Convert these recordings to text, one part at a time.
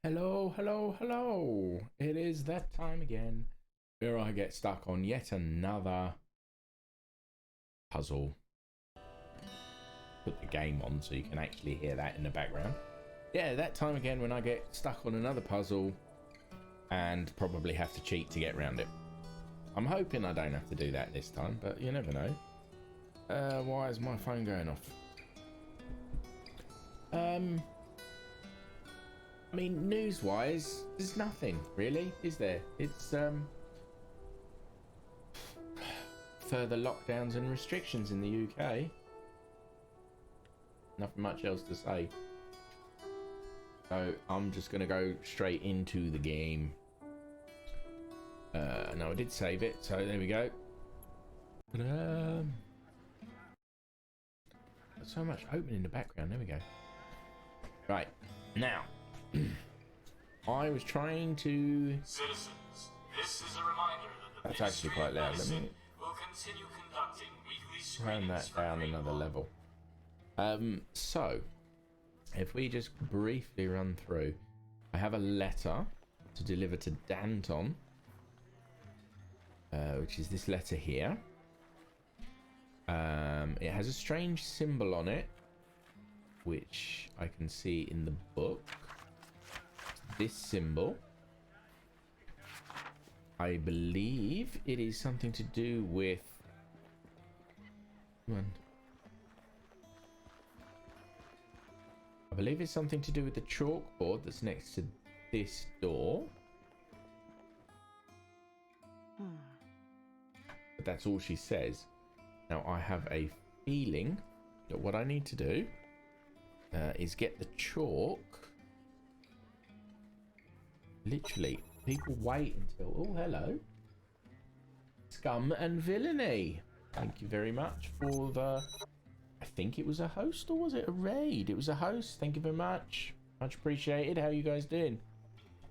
Hello, hello, hello. It is that time again where I get stuck on yet another puzzle. Put the game on so you can actually hear that in the background. Yeah, that time again when I get stuck on another puzzle and probably have to cheat to get around it. I'm hoping I don't have to do that this time, but you never know. Why is my phone going off? I mean, news-wise, there's nothing really, is there? It's further lockdowns and restrictions in the UK. Nothing much else to say. So I'm just gonna go straight into the game. No, I did save it, so there we go. But so much open in the background. There we go. Right now. I was trying to. Citizens, this is a reminder that the That's actually quite loud. Let me will continue conducting weekly turn that down another level. So if we just briefly run through, I have a letter to deliver to Danton, which is this letter here. It has a strange symbol on it, which I can see in the book. This symbol, I believe it is something to do with I believe it's something to do with the chalkboard that's next to this door. But that's all she says. Now I have a feeling that what I need to do is get the chalk. Literally, people wait until... Oh, hello. Scum and Villainy. Thank you very much for the... I think it was a host, or was it a raid? It was a host. Thank you very much. Much appreciated. How you guys doing?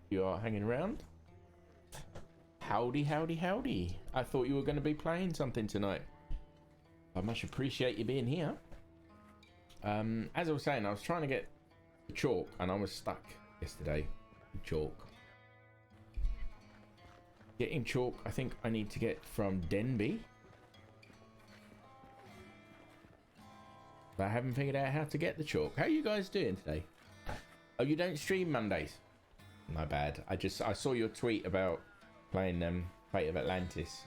You are hanging around? Howdy, howdy, howdy. I thought you were going to be playing something tonight. I much appreciate you being here. As I was saying, I was trying to get the chalk, and I was stuck yesterday. Chalk. Getting chalk, I think I need to get from Denby. But I haven't figured out how to get the chalk. How are you guys doing today? Oh, you don't stream Mondays? My bad. I saw your tweet about playing Fate of Atlantis,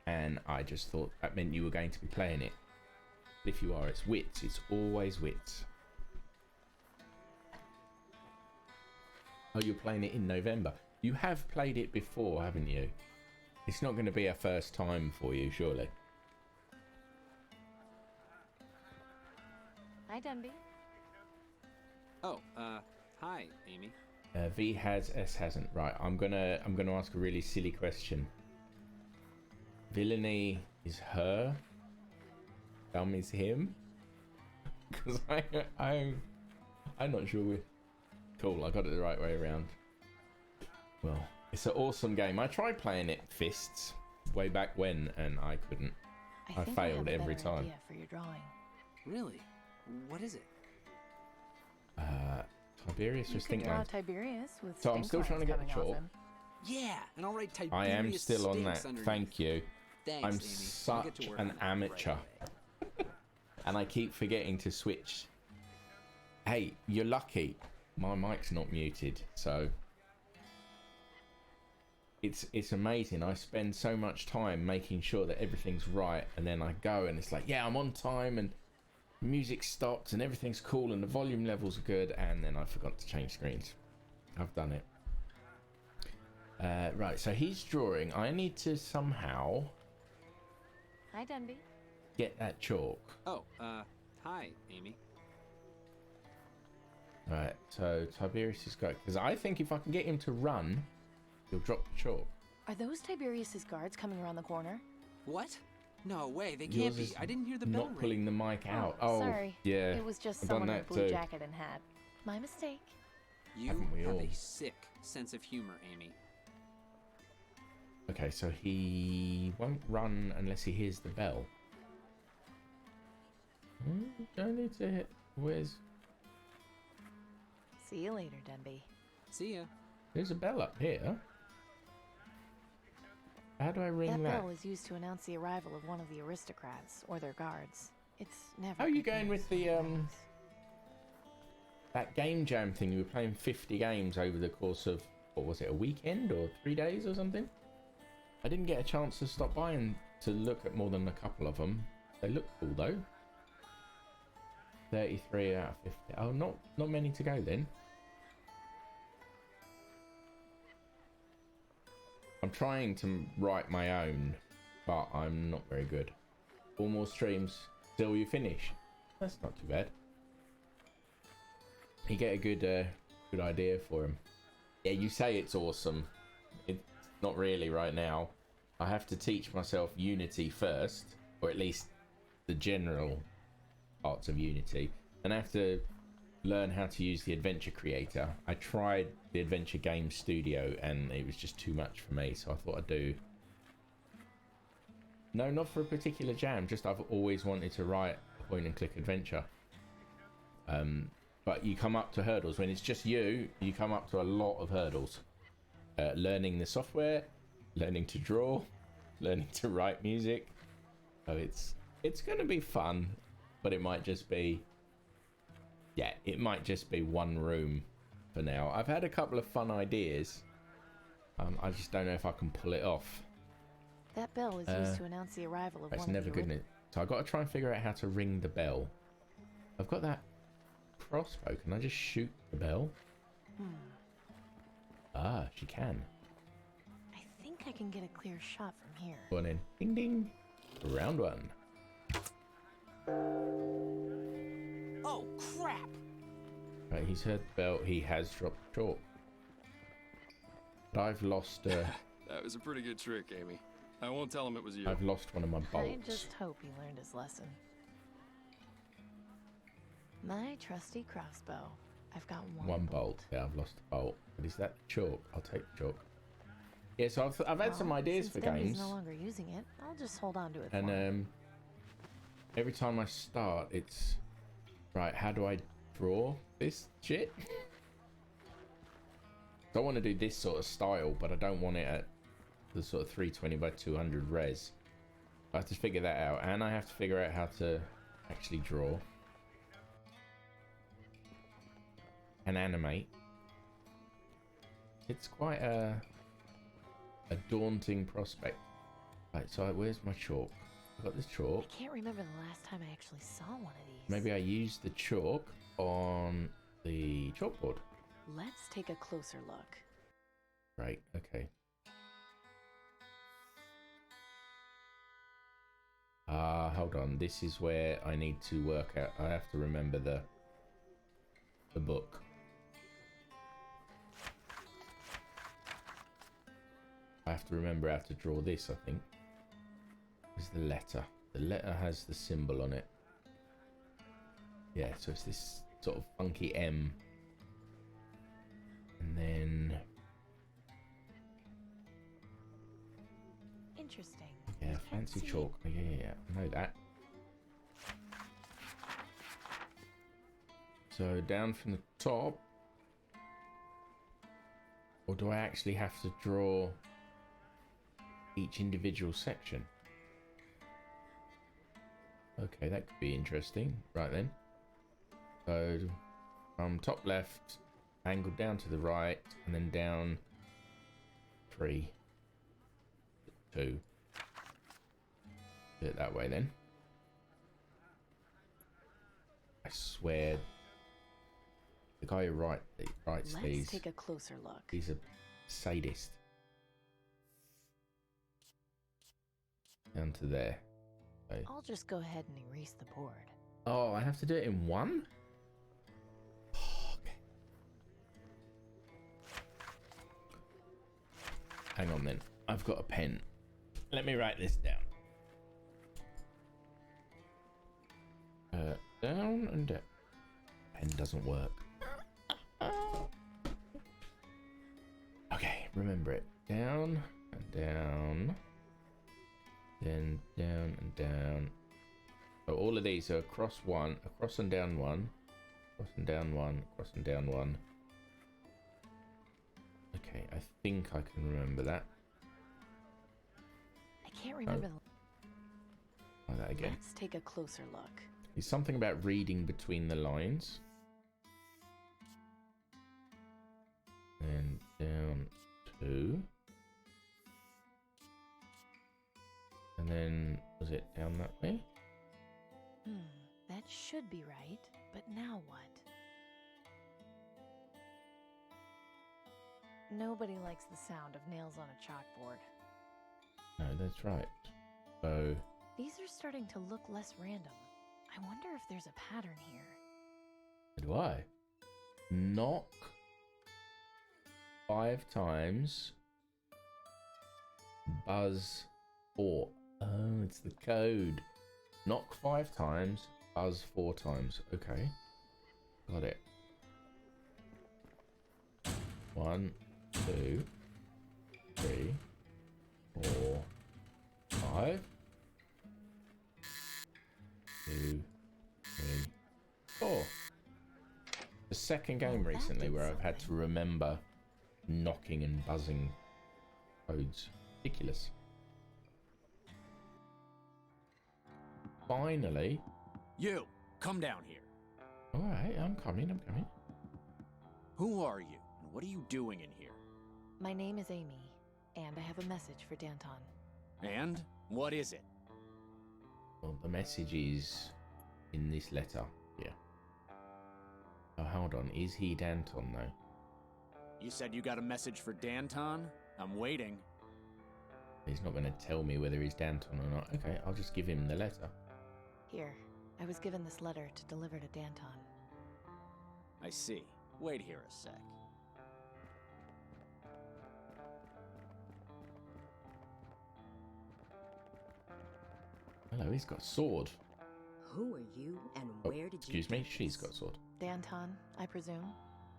and I just thought that meant you were going to be playing it. But if you are, it's wits. It's always wits. Oh, you're playing it in November. You have played it before, haven't you? It's not going to be a first time for you, surely. Hi, Denby. Oh, hi, Amy. V has, S hasn't. Right, I'm gonna ask a really silly question. Villainy is her. Dumb is him. Because I'm not sure we're cool. I got it the right way around. Well, it's an awesome game. I tried playing it Fists way back when, and I couldn't. I failed every time. Idea for your drawing. Really? What is it? Tiberius You was could think draw lines. Tiberius with So I'm stink still trying to lines get the coming off chalk. him. Yeah, and I'll write Tiberius I am still on that. stinks underneath. Thank you. Thanks, I'm Amy. I'll get to such work an on that amateur. right away. And I keep forgetting to switch. Hey, you're lucky. My mic's not muted, so it's amazing. I spend so much time making sure that everything's right, and then I go and it's like, yeah, I'm on time, and music stops and everything's cool and the volume levels are good, and then I forgot to change screens. I've done it. Right, so he's drawing. I need to somehow Hi, Denby. get that chalk. Oh, hi, Amy. Right, so Tiberius is going, because I think if I can get him to run, he'll drop the chalk. Are those Tiberius's guards coming around the corner? What? No way, they Yours can't be. is I didn't hear the bell Not ring. pulling the mic out. Oh, sorry. yeah. It was just I've done someone in a that blue too. jacket and hat. My mistake. You Haven't we have all? a sick sense of humor, Amy. Okay, so he won't run unless he hears the bell. I need to hit. Where's... See you later, Denby. See ya. There's a bell up here. How do I ring That that? bell is used to announce the arrival of one of the aristocrats or their guards. It's never. How are you good going news with the, when it rings. That game jam thing? You were playing 50 games over the course of, what was it, a weekend or 3 days or something? I didn't get a chance to stop by and to look at more than a couple of them. They look cool though. 33 out of 50. Oh, not many to go then. I'm trying to write my own, but I'm not very good. 4 more streams till you finish. That's not too bad. You get a good idea for him. Yeah, you say it's awesome. It's not really right now. I have to teach myself Unity first, or at least the general parts of Unity. And I have to learn how to use the Adventure Creator. I tried the Adventure Game Studio and it was just too much for me, so I thought I'd do... No, not for a particular jam, just I've always wanted to write a point and click adventure. But you come up to hurdles. When it's just you come up to a lot of hurdles. Learning the software, learning to draw, learning to write music. So it's going to be fun, but it might just be... Yeah, it might just be one room for now. I've had a couple of fun ideas. I just don't know if I can pull it off. That bell is used to announce the arrival of It's one of never the good, is it? So I've got to try and figure out how to ring the bell. I've got that crossbow. Can I just shoot the bell? Ah, she can. I think I can get a clear shot from here. Go on in. Ding ding. Round 1. Oh, crap! Right, he's heard the bell. He has dropped the chalk. But I've lost... That was a pretty good trick, Amy. I won't tell him it was you. I've lost one of my I bolts. just hope he learned his lesson. My trusty crossbow. I've got one bolt. Yeah, I've lost a bolt. But is that chalk? I'll take the chalk. Yeah, so I've had some ideas since for Denby's games. no longer using it, I'll just hold on to it And for him. every time I start, it's... Right, how do I draw this shit? I want to do this sort of style, but I don't want it at the sort of 320 by 200 res. I have to figure that out, and I have to figure out how to actually draw and animate. It's quite a daunting prospect. Right, so where's my chalk? I've got this chalk. I can't remember the last time I actually saw one of these. Maybe I used the chalk on the chalkboard. Let's take a closer look. Right, okay. Hold on. This is where I need to work out. I have to remember the book. I have to remember how to draw this, I think. Where's the letter? The letter has the symbol on it. Yeah, so it's this sort of funky M. And then... Interesting. Yeah, Can't fancy see it. chalk. Oh, yeah, I know that. So down from the top. Or do I actually have to draw each individual section? Okay, that could be interesting. Right then. So from top left, angled down to the right, and then down 3, 2. Do it that way then. I swear, the guy who writes Let's these, take a closer look. he's a sadist. Down to there. Okay. I'll just go ahead and erase the board. Oh, I have to do it in one? Okay. Hang on then. I've got a pen. Let me write this down. Down and down. Pen doesn't work. Okay, remember it. Down and down. Then down and down. So all of these are across one, across and down one, across and down one, across and down one, think I can remember that. I can't remember Try that again. Let's take a closer look. It's something about reading between the lines. And down 2. And then, was it down that way? That should be right, but now what? Nobody likes the sound of nails on a chalkboard. No, that's right. So, These are starting to look less random. I wonder if there's a pattern here. do I? Knock 5 times. Buzz 4. Oh, it's the code. Knock 5 times. Buzz 4 times. Okay. Got it. 1, 2, 3, 4, 5. 2, 3, 4. The second game Well, that recently did where I've had to something. remember knocking and buzzing codes. Ridiculous. Finally. You, come down here. Alright, I'm coming. Who are you, and what are you doing in here? My name is Amy, and I have a message for Danton. And what is it? Well, the message is in this letter. Yeah. Oh, hold on. Is he Danton, though? You said you got a message for Danton? I'm waiting. He's not going to tell me whether he's Danton or not. Okay, I'll just give him the letter. Here, I was given this letter to deliver to Danton. I see. Wait here a sec. Hello, he's got a sword. Who are you and Oh, where did you excuse me, get she's this? got a sword. Danton, I presume?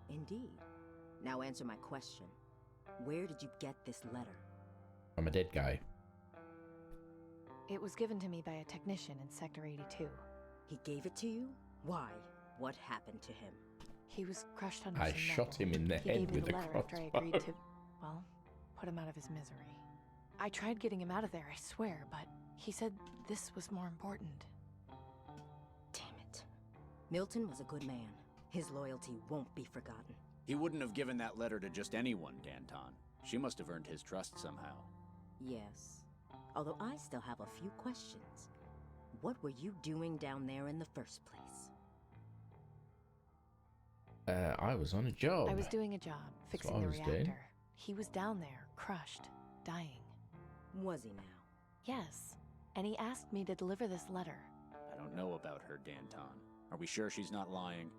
Indeed. Now answer my question. Where did you get this letter? I'm a dead guy. It was given to me by a technician in Sector 82. He gave it to you? Why? What happened to him? He was crushed under I some shot metal. him in the He head gave me with the a letter after I crossbow. agreed to, well, put him out of his misery. I tried getting him out of there, I swear, but he said this was more important. Damn it. Milton was a good man. His loyalty won't be forgotten. He wouldn't have given that letter to just anyone, Danton. She must have earned his trust somehow. Yes. Although I still have a few questions. What were you doing down there in the first place? I was on a job. I was doing a job, fixing I the was reactor. doing. He was down there, crushed, dying. Was he now? Yes, and he asked me to deliver this letter. I don't know about her, Danton. Are we sure she's not lying?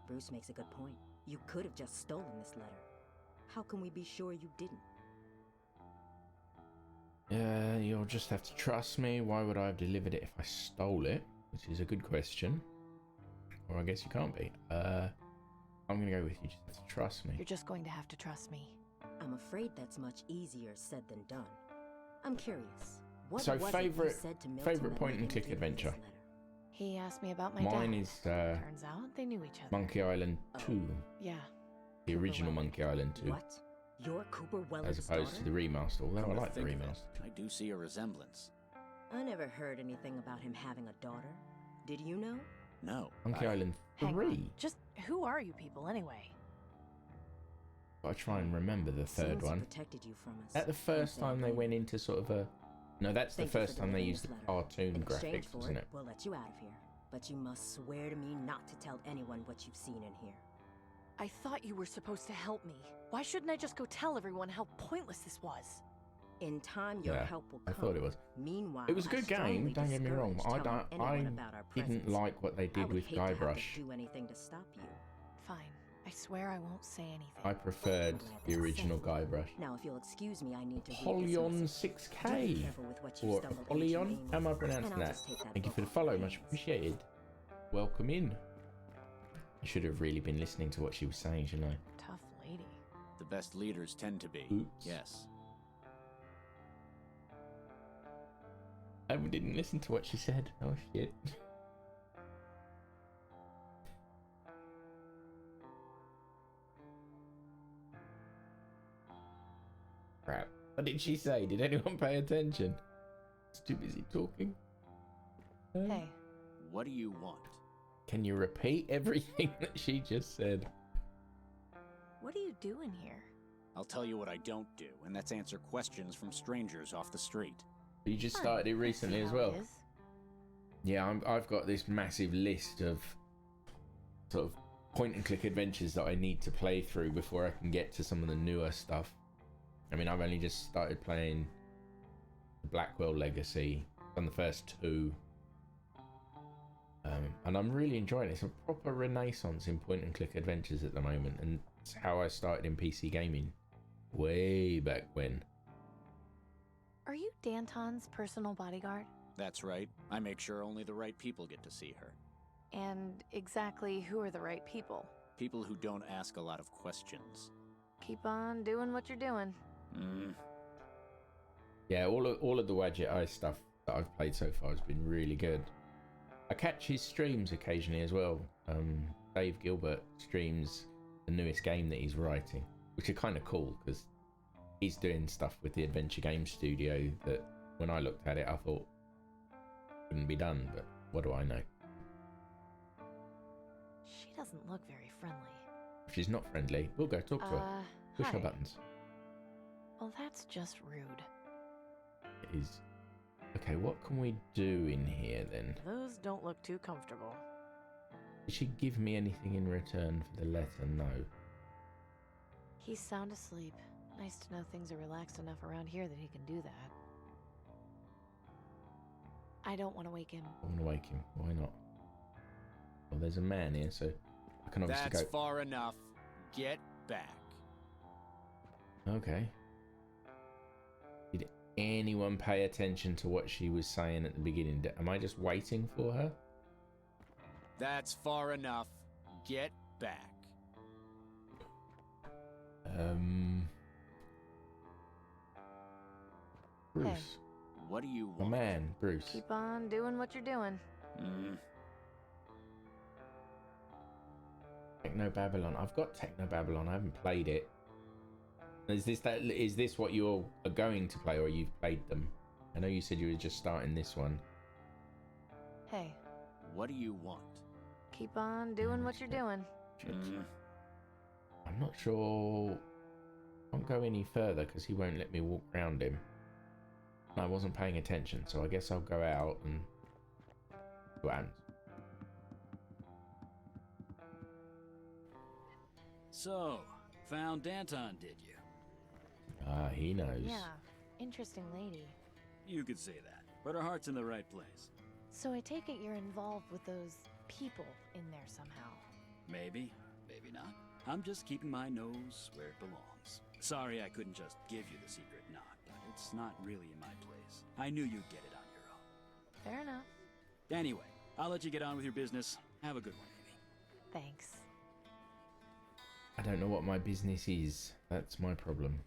Bruce makes a good point. You could have just stolen this letter. How can we be sure you didn't? You'll just have to trust me. Why would I have delivered it if I stole it? Which is a good question. Or I guess you can't be. I'm going to go with you. Just have to trust me. You're just going to have to trust me. I'm afraid that's much easier said than done. I'm curious. What So, was it you favourite- said to Milton favourite that point made and him click give you adventure? this letter? He asked me about my Mine dad. is Turns out they knew each other. Monkey Island 2. Yeah. The Cooper original Weld. Monkey Island 2. What? You're Cooper Weller's As opposed to the daughter? remaster. Although Come I to like the think of it, remaster. I do see a resemblance. I never heard anything about him having a daughter. Did you know? No. Monkey I- Island Hang 3. on. Just who are you people anyway? I try and remember the third Seems he one. protected you from us. At the first Thank time they you. went into sort of a... No, that's the Thank you for first time they delivering used the this letter. cartoon In exchange graphics, for wasn't it? We'll let you out of here. But you must swear to me not to tell anyone what you've seen in here. I thought you were supposed to help me. Why shouldn't I just go tell everyone how pointless this was? In time, your Yeah, help will I come. thought it was. Meanwhile, It was a I good game, strongly don't get me wrong. discourage I telling anyone I about our didn't presence. like what they I did would with hate to have to Guybrush. do anything to stop you. Fine. I swear I won't say anything. I preferred I'm glad the that's original settled. Guybrush. Now, if you'll excuse me, I need to read this Polyon message. Do be 6K. careful with what you Or stumbled into, Polyon? Amy, How am I and pronouncing I'll that? just take that Thank you book for the off follow, your much hands. appreciated. Welcome in. I should have really been listening to what she was saying, shouldn't I? Tough lady. The best leaders tend to be. Oops. Yes. I didn't listen to what she said. Oh shit. Crap. What did she say? Did anyone pay attention? It's too busy talking. Hey, What do you want? Can you repeat everything that she just said? what are you doing here? I'll tell you what I don't do, and that's answer questions from strangers off the street. You just Fun. started it I see recently as how well. it is. Yeah, I've got this massive list of sort of point and click adventures that I need to play through before I can get to some of the newer stuff. I mean, I've only just started playing the Blackwell Legacy, done the first two, and I'm really enjoying it. It's a proper renaissance in point and click adventures at the moment, and it's how I started in PC gaming way back when. Are you Danton's personal bodyguard? That's right. I make sure only the right people get to see her. And exactly who are the right people? People who don't ask a lot of questions. Keep on doing what you're doing. Yeah, all of the Wadget Eye stuff that I've played so far has been really good. I catch his streams occasionally as well. Dave Gilbert streams the newest game that he's writing, which are kind of cool because he's doing stuff with the Adventure Game Studio that when I looked at it I thought couldn't be done, but what do I know? She doesn't look very friendly. If she's not friendly, we'll go talk to her. Push hi. her buttons. Well, that's just rude. It is. Okay, what can we do in here then? Those don't look too comfortable. Did she give me anything in return for the letter? No. He's sound asleep. Nice to know things are relaxed enough around here that he can do that. I don't want to wake him. I want to wake him. Why not? Well, there's a man here, so I can obviously That's go. far enough. Get back. Okay. Did anyone pay attention to what she was saying at the beginning? Am I just waiting for her? That's far enough. Get back. Bruce. What do you My want? man, Bruce. Keep on doing what you're doing. Techno Babylon. I've got Techno Babylon. I haven't played it. Is this what you're going to play, or you've played them? I know you said you were just starting this one. Hey, What do you want? keep on doing what you're doing. Shit. I'm not sure. I can't go any further because he won't let me walk around him. I wasn't paying attention, so I guess I'll go out and see what happens. So, found Danton, did you? Ah, he knows. Yeah, interesting lady. You could say that, but her heart's in the right place. So I take it you're involved with those people in there somehow. Maybe, maybe not. I'm just keeping my nose where it belongs. Sorry I couldn't just give you the secret knot, but it's not really in my place. I knew you'd get it on your own. Fair enough. Anyway, I'll let you get on with your business. Have a good one, Amy. Thanks. I don't know what my business is. That's my problem.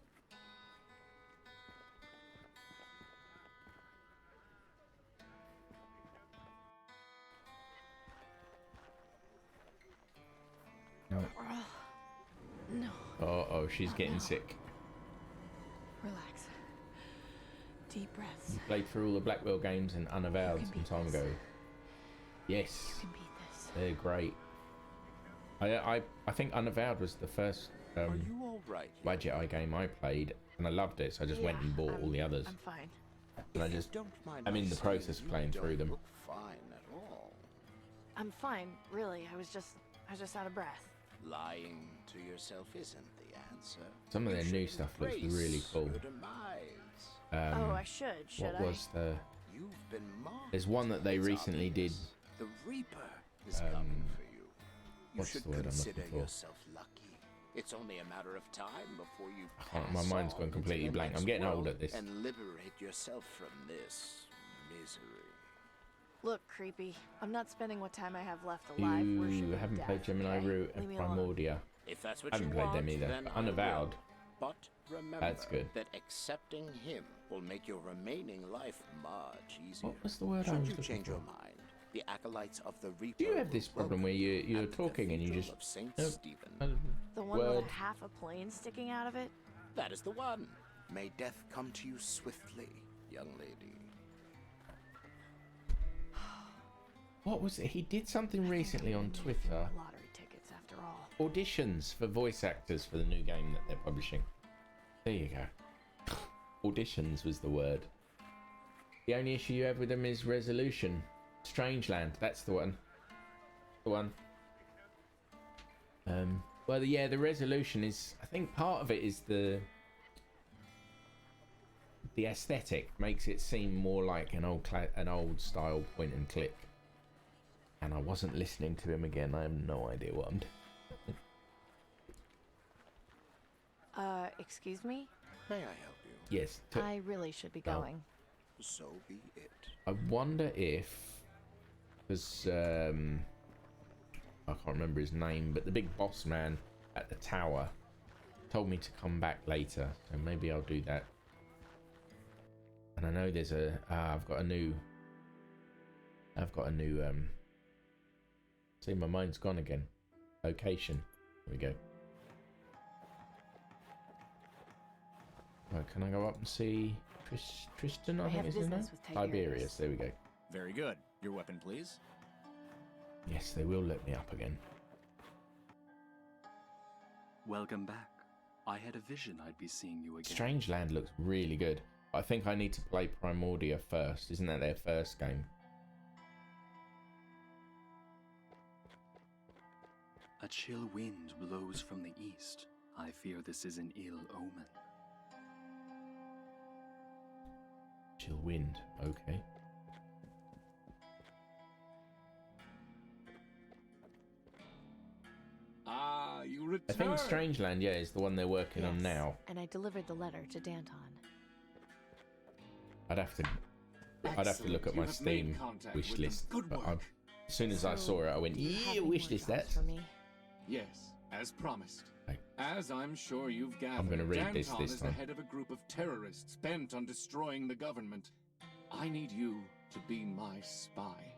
No. No, Oh, she's getting sick. relax. Deep breaths. You played through all the Blackwell games and Unavowed You can some time beat this. ago. Yes, You can beat this. they're great. I think Unavowed was the first Are you all right? Wadget Eye game I played, and I loved it, so I just went and bought all the others. I'm fine. And I If you just, don't mind I'm my in the saying, process of you playing don't through them. look fine at all. I'm fine, really. I was just out of breath. Lying to yourself isn't the answer. Some of You their new should stuff looks embrace really cool. your demise. Oh, I should What I? was the? You've been marked. There's one that they It's recently did. obvious. The Reaper is coming for you. You what's should the word I'm consider looking for? yourself lucky. It's only a matter of time before you can't- my pass mind's on gone into completely the blank. I'm next getting old world at this. And liberate yourself from this misery. Look, creepy. I'm not spending what time I have left alive worshiping You haven't death, played Gemini okay? Root and Leave me alone. Primordia. If that's what I haven't you played want, them either, then but I will. Unavowed. But remember That's good. that accepting him will make your remaining life much easier. What was the word I Should was you looking change your for? mind, the acolytes of the Reaper Do you have will this problem welcome where you're at the talking and you Cathedral just of Saint Nope. Stephen. The one with word? a half a plane sticking out of it? That is the one. May death come to you swiftly, young lady. What was it? He did something recently on Twitter. Lottery tickets, after all. Auditions for voice actors for the new game that they're publishing. There you go. Auditions was the word. The only issue you have with them is resolution. Strangeland, that's the one. The one. Well, yeah, the resolution is. I think part of it is the aesthetic makes it seem more like an old style point and click. And I wasn't listening to him again. I have no idea what I'm doing. Excuse me? May I help you? Yes. I really should be going. So be it. I wonder if, because I can't remember his name, but the big boss man at the tower told me to come back later, so maybe I'll do that. And I know there's a I've got a new see, my mind's gone again. Location. There we go. Right, can I go up and see Tristan? I think is his name. Tiberius. There we go. Very good. Your weapon, please. Yes, they will let me up again. Welcome back. I had a vision I'd be seeing you again. Strangeland looks really good. I think I need to play Primordia first. Isn't that their first game? A chill wind blows from the east. I fear this is an ill omen. Chill wind. Okay. Ah, you I returned. think Strangeland, yeah, is the one they're working on now. And I delivered the letter to Danton. I'd have to look at my Steam wish list. But as soon as I saw it, I went, yeah, wish list that. For me? Yes, as promised. Okay. As I'm sure you've gathered, I'm gonna read this Danton is the time. head of a group of terrorists bent on destroying the government. I need you to be my spy.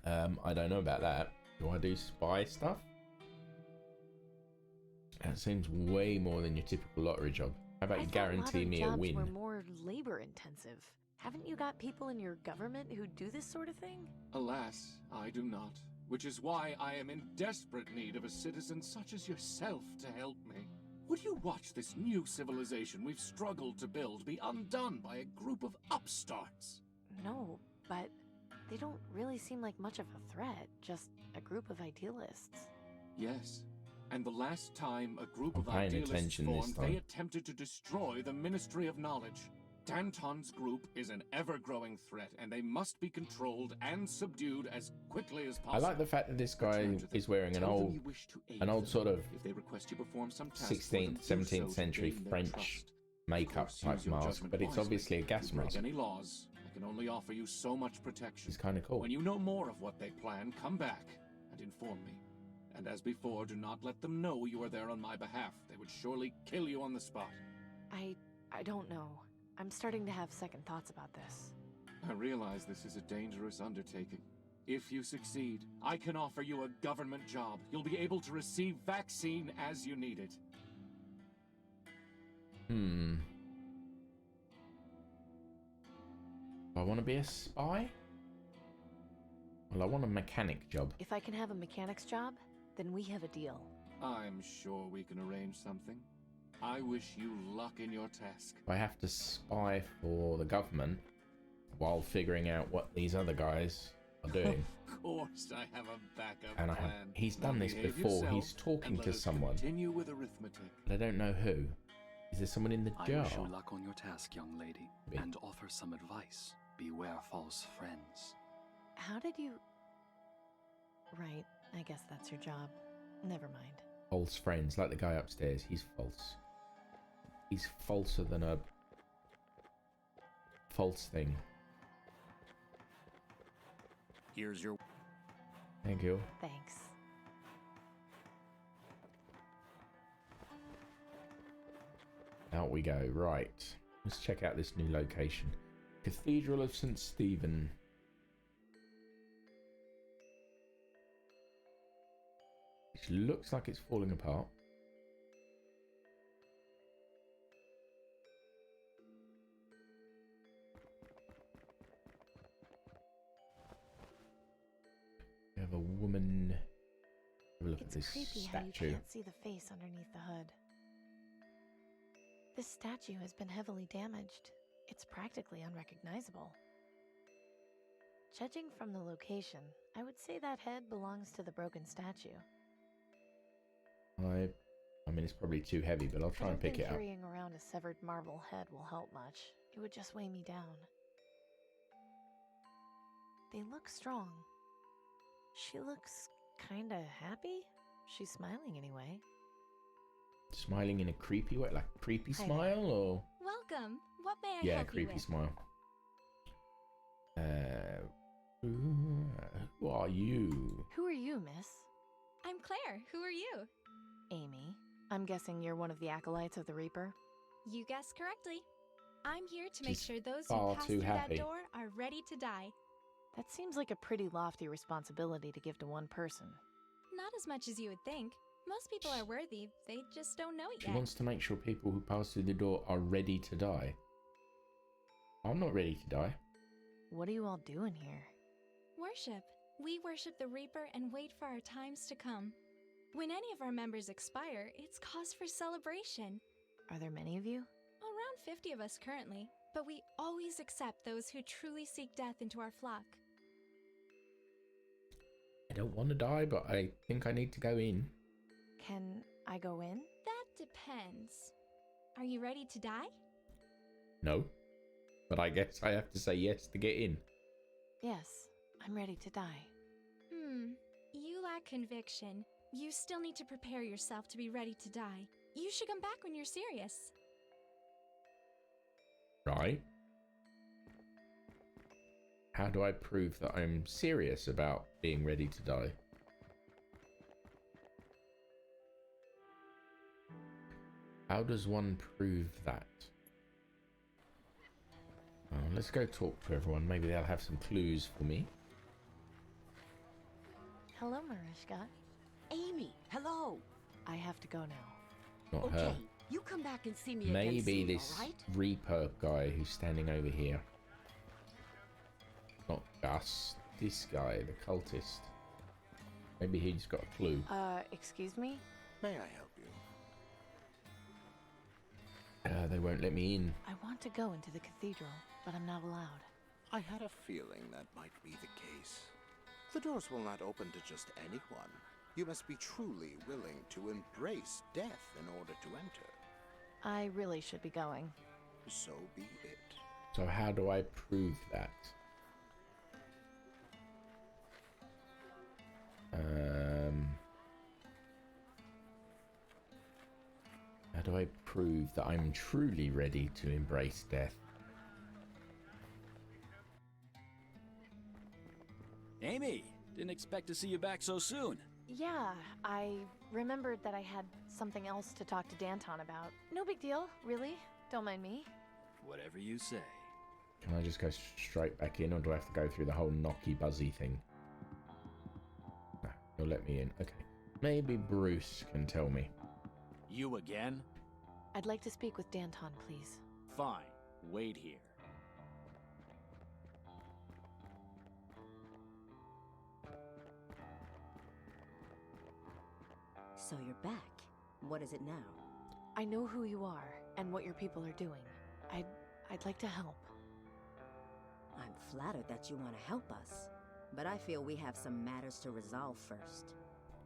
I don't know about that. Do I do spy stuff? That seems way more than your typical lottery job. How about you guarantee me a win? We're more labor intensive. Haven't you got people in your government who do this sort of thing? Alas, I do not. Which is why I am in desperate need of a citizen such as yourself to help me. Would you watch this new civilization we've struggled to build be undone by a group of upstarts? No, but they don't really seem like much of a threat, just a group of idealists. Yes. And the last time a group I'm of paying idealists attention this formed, time. they attempted to destroy the Ministry of Knowledge. Danton's group is an ever-growing threat, and they must be controlled and subdued as quickly as possible. I like the fact that this guy Return to them. is wearing an Tell them old you wish to aid an old them. sort of If they request you perform some task for them, 16th, do so 17th to century gain their French trust. makeup Of course, type use your mask, judgment but it's wisely. obviously a gas If you break mask. any laws, I can only offer you so much protection. It's kind of cool. When you know more of what they plan, come back and inform me. And as before, do not let them know you are there on my behalf. They would surely kill you on the spot. I don't know. I'm starting to have second thoughts about this. I realize this is a dangerous undertaking. If you succeed, I can offer you a government job. You'll be able to receive vaccine as you need it. Do I want to be a spy? Well, I want a mechanic job. If I can have a mechanic's job, then we have a deal. I'm sure we can arrange something. I wish you luck in your task. I have to spy for the government while figuring out what these other guys are doing. Of course, I have a backup And plan. he's done Now this behave before. yourself He's talking and let to us someone. Continue with arithmetic. But I don't know who. Is there someone in the I jar? wish you luck on your task, young lady, Me. and offer some advice. Beware false friends. How did you... Right, I guess that's your job. Never mind. False friends, like the guy upstairs. He's false. He's falser than a false thing. Here's your... Thank you. Thanks. Out we go. Right. Let's check out this new location. Cathedral of St. Stephen. Which looks like it's falling apart. It's this creepy how you statue. can't see the face underneath the hood. This statue has been heavily damaged. It's practically unrecognizable. Judging from the location, I would say that head belongs to the broken statue. I mean, it's probably too heavy, but I'll try and pick it up. Carrying around a severed marble head will help much. It would just weigh me down. They look strong. She looks kinda happy. She's smiling anyway. Smiling in a creepy way, like a creepy Hi smile, or Welcome. What may I yeah, help you creepy with? smile. Who are you? Who are you, miss? I'm Claire. Who are you? Amy. I'm guessing you're one of the acolytes of the Reaper? You guessed correctly. I'm here to make She's sure those far who pass too through happy. that door are ready to die. That seems like a pretty lofty responsibility to give to one person. Not as much as you would think. Most people are worthy, they just don't know it She yet. wants to make sure people who pass through the door are ready to die. I'm not ready to die. What are you all doing here? Worship. We worship the Reaper and wait for our times to come. When any of our members expire, it's cause for celebration. Are there many of you? Around 50 of us currently, but we always accept those who truly seek death into our flock. I don't want to die, but I think I need to go in. Can I go in? That depends. Are you ready to die? No. But I guess I have to say yes to get in. Yes, I'm ready to die. You lack conviction. You still need to prepare yourself to be ready to die. You should come back when you're serious. Right. How do I prove that I'm serious about being ready to die? How does one prove that? Let's go talk to everyone. Maybe they'll have some clues for me. Hello, Marishka. Amy, hello. I have to go now. Not Okay, her. you come back and see me again Maybe soon, this all right? Reaper guy who's standing over here. Not Gus. This guy, the cultist. Maybe he's got a clue. Excuse me? May I help you? They won't let me in. I want to go into the cathedral, but I'm not allowed. I had a feeling that might be the case. The doors will not open to just anyone. You must be truly willing to embrace death in order to enter. I really should be going. So be it. So how do I prove that? How do I prove that I'm truly ready to embrace death? Amy, didn't expect to see you back so soon. Yeah, I remembered that I had something else to talk to Danton about. No big deal, really. Don't mind me. Whatever you say. Can I just go straight back in, or do I have to go through the whole knocky buzzy thing? No, he'll let me in. Okay. Maybe Bruce can tell me. You again? I'd like to speak with Danton, please. Fine. Wait here. So you're back. What is it now? I know who you are and what your people are doing. I'd like to help. I'm flattered that you want to help us, but I feel we have some matters to resolve first.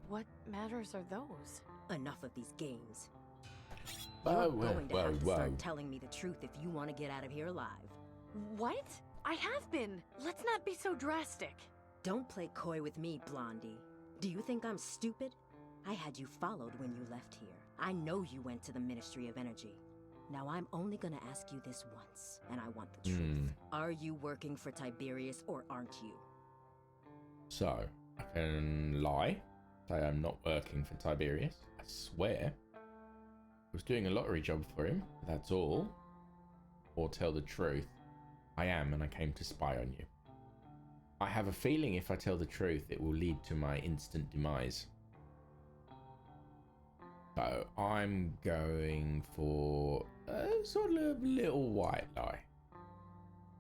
What matters are those? Enough of these games. Whoa, You're whoa, going to whoa, have to whoa. start telling me the truth if you want to get out of here alive. What? I have been. Let's not be so drastic. Don't play coy with me, Blondie. Do you think I'm stupid? I had you followed when you left here. I know you went to the Ministry of Energy. Now I'm only gonna ask you this once, and I want the truth. Are you working for Tiberius or aren't you? So, I can lie, say I'm not working for Tiberius. I swear. I was doing a lottery job for him, that's all. Or tell the truth. I am, and I came to spy on you. I have a feeling if I tell the truth, it will lead to my instant demise. So, I'm going for a sort of little white lie.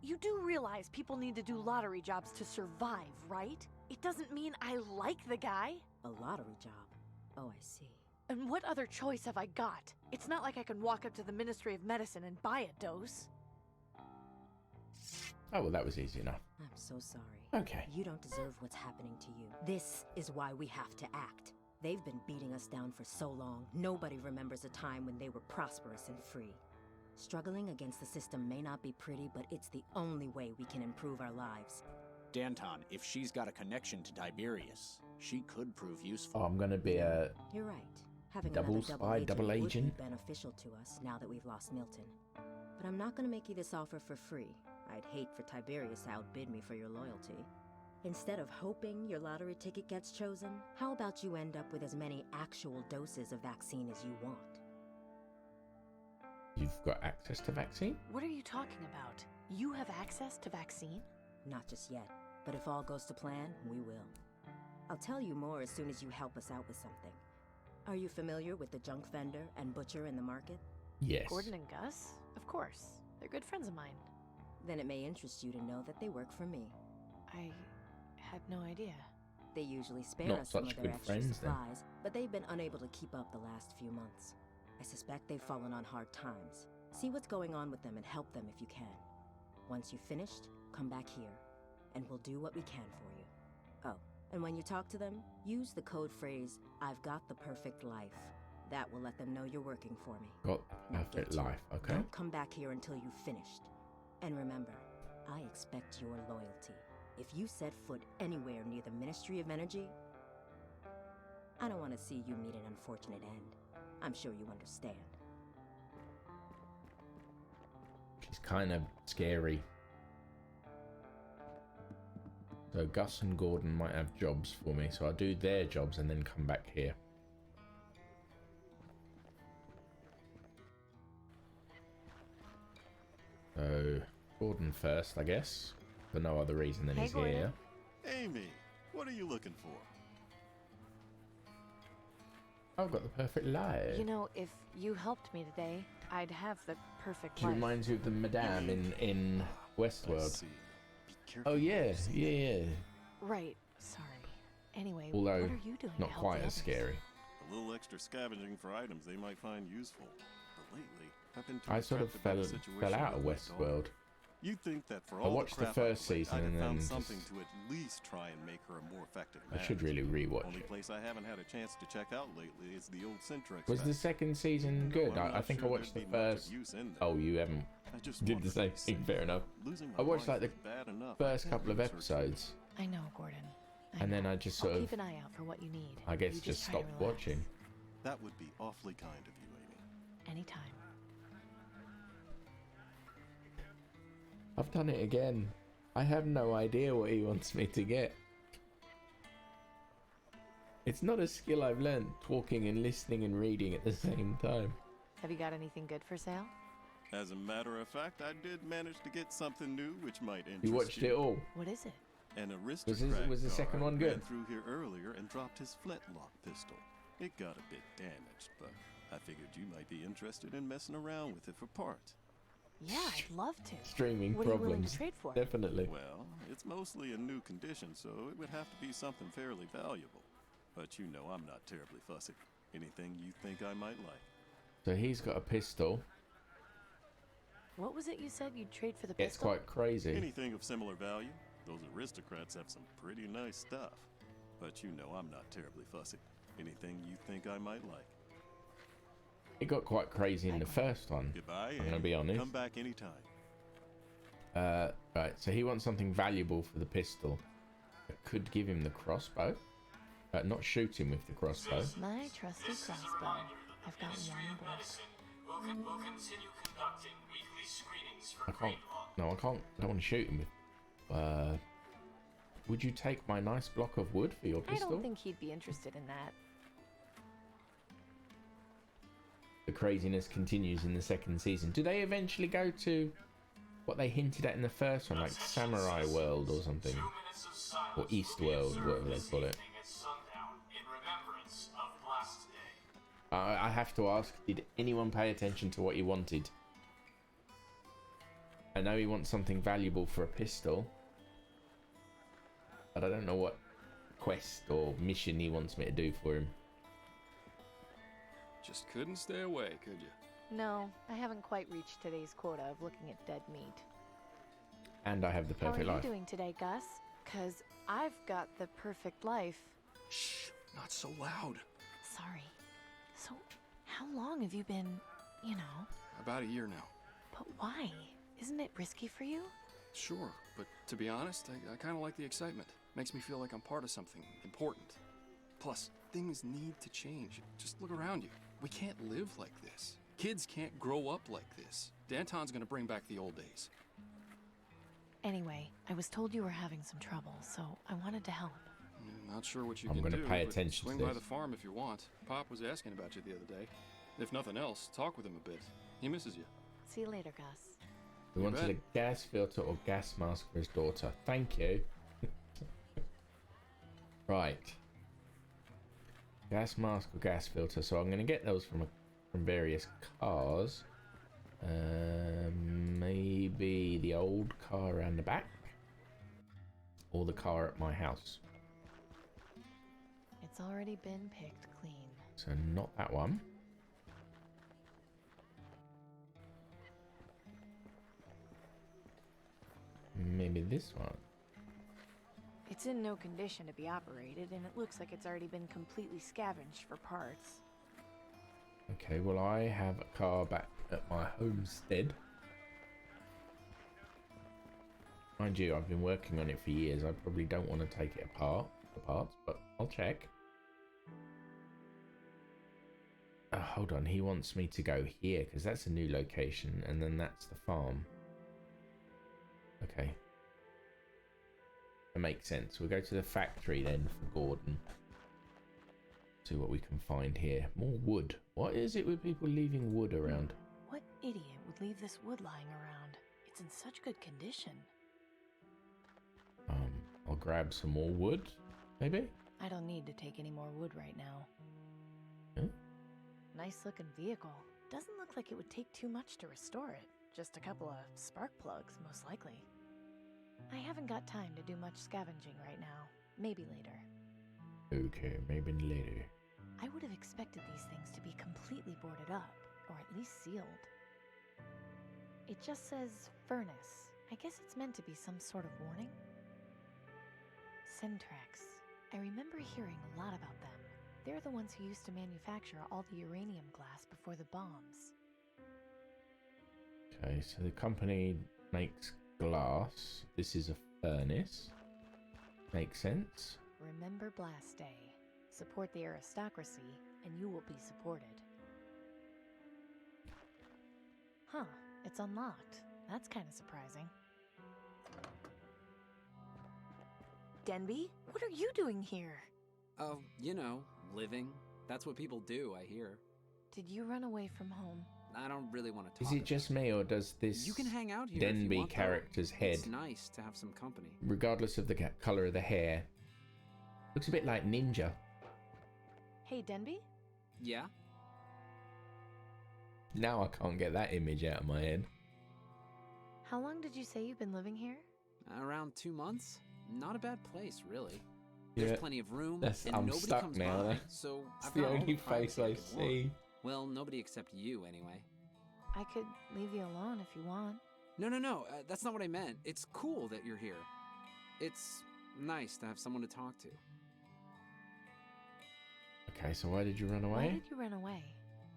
You do realize people need to do lottery jobs to survive, right? It doesn't mean I like the guy. A lottery job? Oh, I see. And what other choice have I got? It's not like I can walk up to the Ministry of Medicine and buy a dose. Oh, well, that was easy enough. I'm so sorry. Okay. You don't deserve what's happening to you. This is why we have to act. They've been beating us down for so long, nobody remembers a time when they were prosperous and free. Struggling against the system may not be pretty, but it's the only way we can improve our lives. Danton, if she's got a connection to Tiberius, she could prove useful. Oh, I'm gonna be a You're right. Having double another spy, double would agent. be beneficial to us now that we've lost Milton. But I'm not gonna make you this offer for free. I'd hate for Tiberius to outbid me for your loyalty. Instead of hoping your lottery ticket gets chosen, how about you end up with as many actual doses of vaccine as you want? You've got access to vaccine? What are you talking about? You have access to vaccine? Not just yet, but if all goes to plan, we will. I'll tell you more as soon as you help us out with something. Are you familiar with the junk vendor and butcher in the market? Yes. Gordon and Gus? Of course. They're good friends of mine. Then it may interest you to know that they work for me. I had no idea. They usually spare Not us some such of their good extra friends, then. supplies, but they've been unable to keep up the last few months. I suspect they've fallen on hard times. See what's going on with them and help them if you can. Once you've finished, come back here, and we'll do what we can for you. Oh, and when you talk to them, use the code phrase, "I've got the perfect life." That will let them know you're working for me. Got Now perfect get to it. life, okay. Don't come back here until you've finished. And remember, I expect your loyalty. If you set foot anywhere near the Ministry of Energy, I don't want to see you meet an unfortunate end. I'm sure you understand. She's kind of scary. So Gus and Gordon might have jobs for me, so I'll do their jobs and then come back here. So Gordon first, I guess, for no other reason than he's Gordon. here. Amy, what are you looking for? I've got the perfect life. You know, if you helped me today, I'd have the perfect She life. reminds you of the Madame in I Westworld. see. Be careful. Oh yeah, yeah. Right. Sorry. Anyway, Although what are you doing not to help quite the as others? scary. A little extra scavenging for items they might find useful. But lately, I've been too I sort of distracted by the fell situation out of with my daughter. Westworld. You'd think that for I all watched the crap first I played, season I'd have and found then something just- to at least try and make her a more effective I should manager. really rewatch Only it. place I haven't had a chance to check out lately is the old Centrex. Was the second season factory. good? No, I'm I not think I sure watched the there'd be much of first. use in there. Oh, you haven't I just did want the her to same be thing. safe. Fair enough. Losing my I watched wife like the is bad enough. first I couple of can't lose her too. episodes, I know, Gordon. and then I just I'll sort of, keep an eye out for what you need. I guess, You just try to stopped relax. watching. That would be awfully kind of you, Amy. Anytime. I've done it again. I have no idea what he wants me to get. It's not a skill I've learned, talking and listening and reading at the same time. Have you got anything good for sale? As a matter of fact, I did manage to get something new which might interest You watched it all. What is it? An aristocrat was the second guard one good? ran through here earlier and dropped his flintlock pistol. It got a bit damaged, but I figured you might be interested in messing around with it for parts. Yeah, I'd love to. Streaming What are you willing problems. to trade for? Definitely. Well, it's mostly in new condition, so it would have to be something fairly valuable. But you know I'm not terribly fussy. Anything you think I might like. So he's got a pistol. What was it you said you'd trade for the It's pistol? quite crazy. Anything of similar value. Those aristocrats have some pretty nice stuff. But you know I'm not terribly fussy. Anything you think I might like. It got quite crazy in the first one. Goodbye, I'm gonna Annie. be honest. Come back anytime. Right, so he wants something valuable for the pistol. I could give him the crossbow. Not shoot him with the crossbow. My trusty This is a crossbow. reminder that the I've got Ministry one of book. Medicine will continue conducting weekly screenings for I can't. grade 1. No, I can't. I don't want to shoot him with. Would you take my nice block of wood for your I pistol? don't think he'd be interested in that. The craziness continues in the second season. Do they eventually go to what they hinted at in the first one, like Samurai World or something? 2 minutes of silence Or East World, whatever they call it. evening at sundown in remembrance of Blast Day. I have to ask, did anyone pay attention to what he wanted? I know he wants something valuable for a pistol, but I don't know what quest or mission he wants me to do for him. Just couldn't stay away, could you? No, I haven't quite reached today's quota of looking at dead meat. And I have the How are perfect you life. doing today, Gus? 'Cause I've got the perfect life. Shh, not so loud. Sorry. So, how long have you been, you know? About a year now. But why? Isn't it risky for you? Sure, but to be honest, I kind of like the excitement. Makes me feel like I'm part of something important. Plus, things need to change. Just look around you. We can't live like this. Kids can't grow up like this. Danton's gonna bring back the old days. Anyway, I was told you were having some trouble, so I wanted to help. Not sure what you I'm can gonna do, pay but attention to swing by this. the farm if you want. Pop was asking about you the other day. If nothing else, talk with him a bit. He misses you. See you later, Gus. We wanted a gas filter or gas mask for his daughter. Thank you. Right. Gas mask or gas filter. So I'm going to get those from various cars. Maybe the old car around the back. Or the car at my house. It's already been picked clean. So not that one. Maybe this one. It's in no condition to be operated, and it looks like it's already been completely scavenged for parts. Okay, well I have a car back at my homestead. Mind you, I've been working on it for years. I probably don't want to take it apart, the parts, but I'll check. Hold on, he wants me to go here because that's a new location, and then that's the farm. Okay. That makes sense. We'll go to the factory then for Gordon. See what we can find here. More wood. What is it with people leaving wood around? What idiot would leave this wood lying around? It's in such good condition. I'll grab some more wood, maybe? I don't need to take any more wood right now. Huh? Nice looking vehicle. Doesn't look like it would take too much to restore it. Just a couple of spark plugs, most likely. I haven't got time to do much scavenging right now. Maybe later. Okay, maybe later. I would have expected these things to be completely boarded up, or at least sealed. It just says furnace. I guess it's meant to be some sort of warning. Syntrax. I remember hearing a lot about them. They're the ones who used to manufacture all the uranium glass before the bombs. Okay, so the company makes glass. This is a furnace. Makes sense. Remember Blast Day. Support the aristocracy, and you will be supported. Huh, it's unlocked. That's kind of surprising. Denby, what are you doing here? Oh, you know, living. That's what people do, I hear. Did you run away from home? I don't really want to Is talk it just me, or does this You can hang out here if you Denby want, though. character's head, It's nice to have some company. regardless of the colour of the hair, looks a bit like Ninja? Hey, Denby? Yeah? Now I can't get that image out of my head. How long did you say you've been living here? Around 2 months. Not a bad place, really. There's Yeah, plenty of room, that's- and I'm nobody stuck comes now, by, though. so It's I've the got all only privacy face I could want. see. Well, nobody except you, anyway. I could leave you alone if you want. No, that's not what I meant. It's cool that you're here. It's nice to have someone to talk to. Okay, so why did you run Why away? did you run away?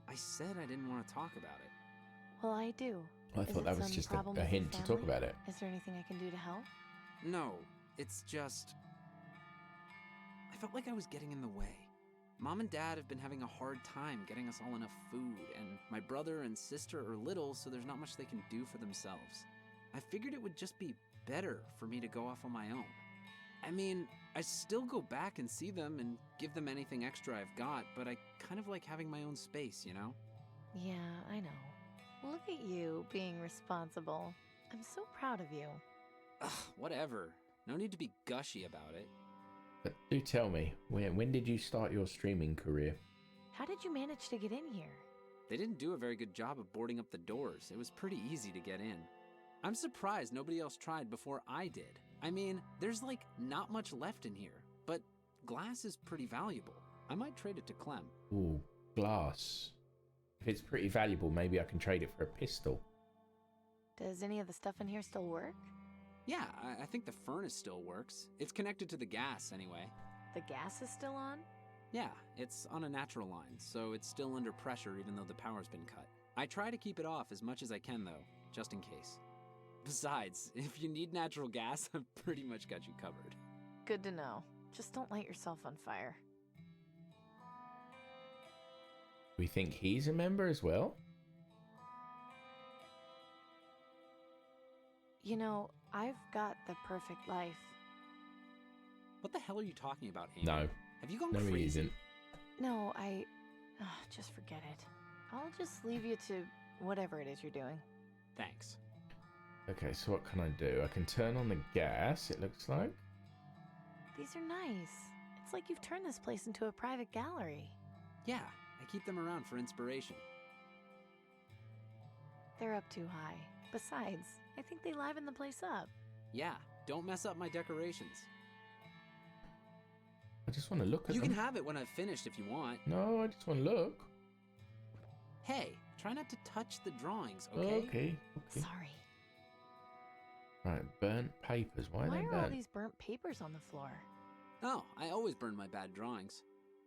I said I didn't want to talk about it. Well, I do. I Is thought it that was some just problem a with your hint to talk family? about it. Is there anything I can do to help? No, it's just... I felt like I was getting in the way. Mom and Dad have been having a hard time getting us all enough food, and my brother and sister are little, so there's not much they can do for themselves. I figured it would just be better for me to go off on my own. I mean, I still go back and see them and give them anything extra I've got, but I kind of like having my own space, you know? Yeah, I know. Look at you, being responsible. I'm so proud of you. Ugh, whatever. No need to be gushy about it. But do tell me, when did you start your streaming career? How did you manage to get in here? They didn't do a very good job of boarding up the doors. It was pretty easy to get in. I'm surprised nobody else tried before I did. I mean, there's like not much left in here, but glass is pretty valuable. I might trade it to Clem. Ooh, glass. If it's pretty valuable, maybe I can trade it for a pistol. Does any of the stuff in here still work? Yeah, I think the furnace still works. It's connected to the gas anyway. The gas is still on? Yeah, it's on a natural line, so it's still under pressure even though the power's been cut. I try to keep it off as much as I can though, just in case. Besides, if you need natural gas, I've pretty much got you covered. Good to know. Just don't light yourself on fire. We think he's a member as well? You know, I've got the perfect life. What the hell are you talking about, Amy? No. Have you gone No, crazy? he isn't. No, just forget it. I'll just leave you to whatever it is you're doing. Thanks. Okay, so what can I do? I can turn on the gas, it looks like. These are nice. It's like you've turned this place into a private gallery. Yeah, I keep them around for inspiration. They're up too high. Besides, I think they liven the place up. Yeah, don't mess up my decorations. I just want to look at You them. can have it when I've finished if you want. No, I just want to look. Hey, try not to touch the drawings, okay? Okay. Sorry. Right, burnt papers. Why are they are all burnt? these burnt papers on the floor? Oh, I always burn my bad drawings.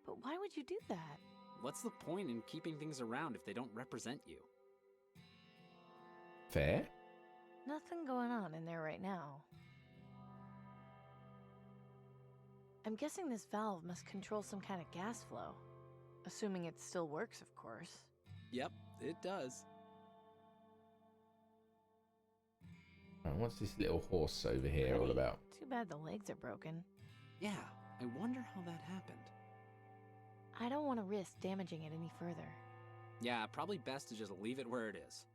But why would you do that? What's the point in keeping things around if they don't represent you? Fair. Nothing going on in there right now. I'm guessing this valve must control some kind of gas flow. Assuming it still works, of course. Yep, it does. Right, what's this little horse over here all about? Too bad the legs are broken. Yeah, I wonder how that happened. I don't want to risk damaging it any further. Yeah, probably best to just leave it where it is.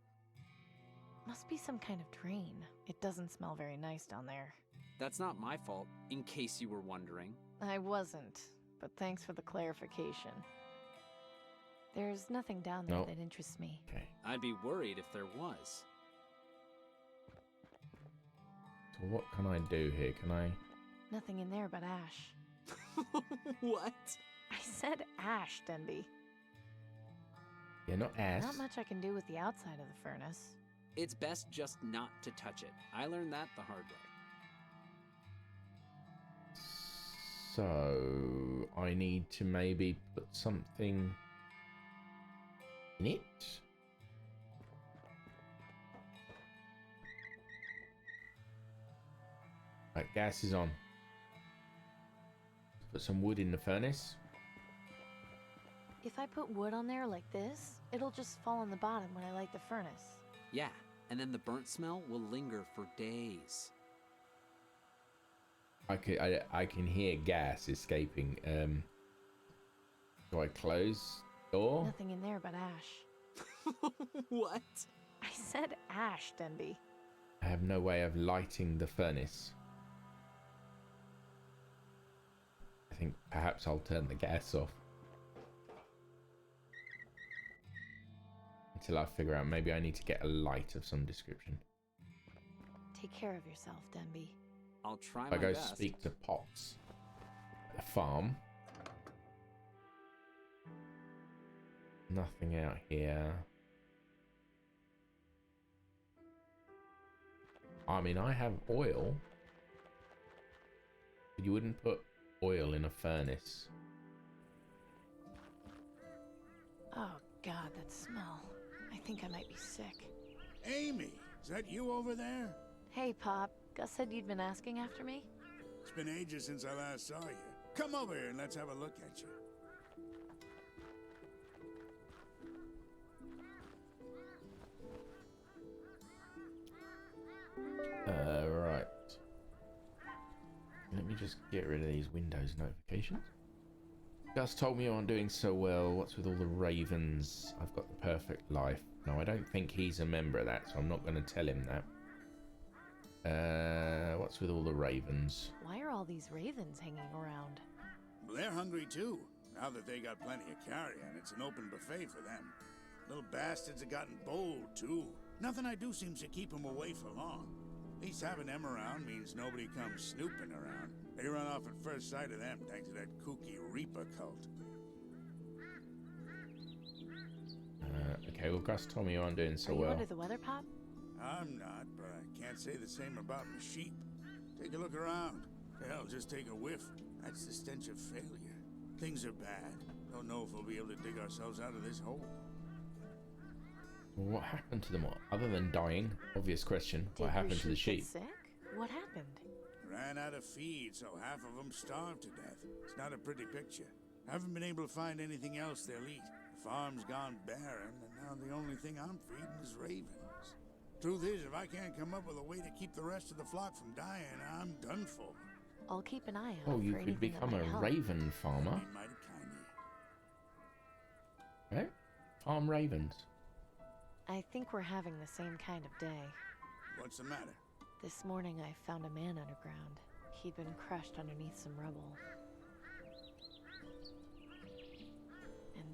Must be some kind of drain. It doesn't smell very nice down there. That's not my fault, in case you were wondering. I wasn't, but thanks for the clarification. There's nothing down there that interests me. Okay. I'd be worried if there was. So what can I do here? Can I... Nothing in there but ash. What? I said ash, Denby. Yeah, not ass. Not much I can do with the outside of the furnace. It's best just not to touch it. I learned that the hard way. So, I need to maybe put something in it? Right, gas is on. Put some wood in the furnace. If I put wood on there like this, it'll just fall on the bottom when I light the furnace. Yeah, and then the burnt smell will linger for days. I can hear gas escaping. Do I close door? Nothing in there but ash. What? I said ash, Denby. I have no way of lighting the furnace. I think perhaps I'll turn the gas off. Until I figure out maybe I need to get a light of some description. Take care of yourself, Denby. I'll try I my go best. speak to Potts at the farm. Nothing out here. I mean, I have oil. But you wouldn't put oil in a furnace. Oh, God, that smell. I think I might be sick. Amy, is that you over there? Hey, Pop. Gus said you'd been asking after me? It's been ages since I last saw you. Come over here and let's have a look at you. Right. Let me just get rid of these Windows notifications. Gus told me I'm doing so well. What's with all the ravens? I've got the perfect life. No, I don't think he's a member of that, so I'm not going to tell him that. What's with all the ravens? Why are all these ravens hanging around? Well, they're hungry too. Now that they got plenty of carrion, it's an open buffet for them. Little bastards have gotten bold too. Nothing I do seems to keep them away for long. At least having them around means nobody comes snooping around. They run off at first sight of them thanks to that kooky Reaper cult. Okay, well, Gus told me you aren't doing so Are you well. under the weather, Pop? I'm not, but I can't say the same about my sheep. Take a look around. Hell, just take a whiff. That's the stench of failure. Things are bad. Don't know if we'll be able to dig ourselves out of this hole. What happened to them? Other than dying? Obvious question. Did What happened your to the sheep sheep? get sick? What happened? Ran out of feed, so half of them starved to death. It's not a pretty picture. Haven't been able to find anything else they'll eat. The farm's gone barren, and now the only thing I'm feeding is ravens. Truth is, if I can't come up with a way to keep the rest of the flock from dying, I'm done for. I'll keep an eye out. Oh, you for could anything become that a might help. raven farmer. That'd be mighty kind of you. Right? Farm ravens. I think we're having the same kind of day. What's the matter? This morning I found a man underground. He'd been crushed underneath some rubble. And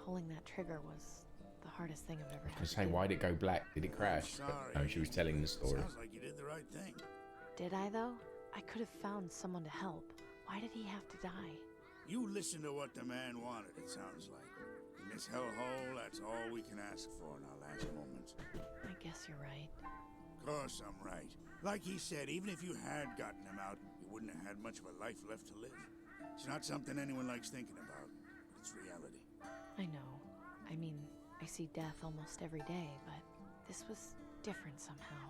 pulling that trigger was the hardest thing I've ever had Just to say, do. why'd it go black? Did it crash? Sorry. No, she was telling the story. Sounds like you did the right thing. Did I, though? I could have found someone to help. Why did he have to die? You listen to what the man wanted, it sounds like. In this hellhole, that's all we can ask for in our last moments. I guess you're right. Of course I'm right. Like he said, even if you had gotten him out, you wouldn't have had much of a life left to live. It's not something anyone likes thinking about, but it's reality. I know. I mean, I see death almost every day, but this was different somehow.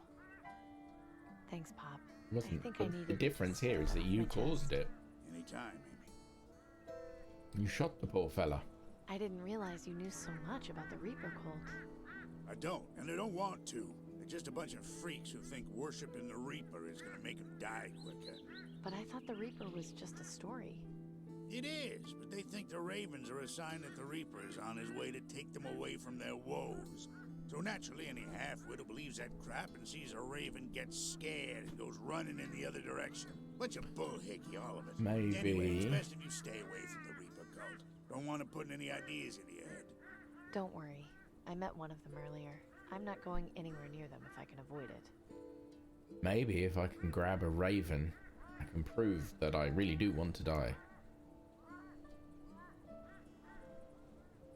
Thanks, Pop. I Wasn't. think But I needed the difference here is that you caused it. Anytime, maybe. You shot the poor fella. I didn't realize you knew so much about the Reaper cult. I don't, and I don't want to. They're just a bunch of freaks who think worshiping the Reaper is gonna make them die quicker. But I thought the Reaper was just a story. It is, but they think the Ravens are a sign that the Reaper is on his way to take them away from their woes. So naturally, any half-wit who believes that crap and sees a Raven gets scared and goes running in the other direction. Bunch of bullhickey, all of it. Maybe. Anyway, it's best if you stay away from the Reaper cult. Don't want to put any ideas into your head. Don't worry. I met one of them earlier. I'm not going anywhere near them if I can avoid it. Maybe if I can grab a raven, I can prove that I really do want to die.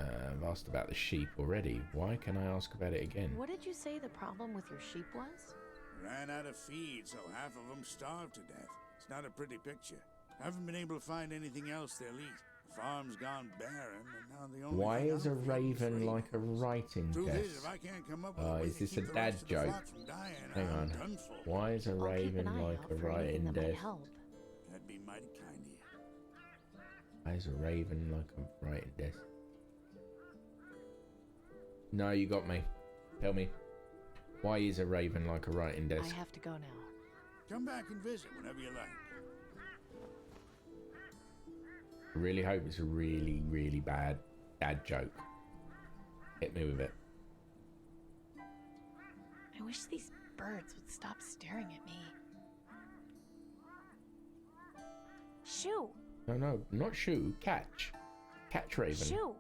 I've asked about the sheep already. Why can I ask about it again? What did you say the problem with your sheep was? Ran out of feed, so half of them starved to death. It's not a pretty picture. Haven't been able to find anything else they'll eat. The farm's gone barren, and now the only Why thing is a I'm feeding raven like a writing Truth desk? is, if I can't come up with a way Is to this a keep the dad rest of the joke? flock from dying, Hang I'm on. done for. Why is a I'll keep raven an eye like out a for anything writing that might desk? help. That'd be mighty kind of you. Why is a raven like a writing desk? No, you got me. Tell me. Why is a raven like a writing desk? I have to go now. Come back and visit whenever you like. I really hope it's a really, really bad dad joke. Hit me with it. I wish these birds would stop staring at me. Shoo! No, not shoo. Catch. Catch raven. Shoo!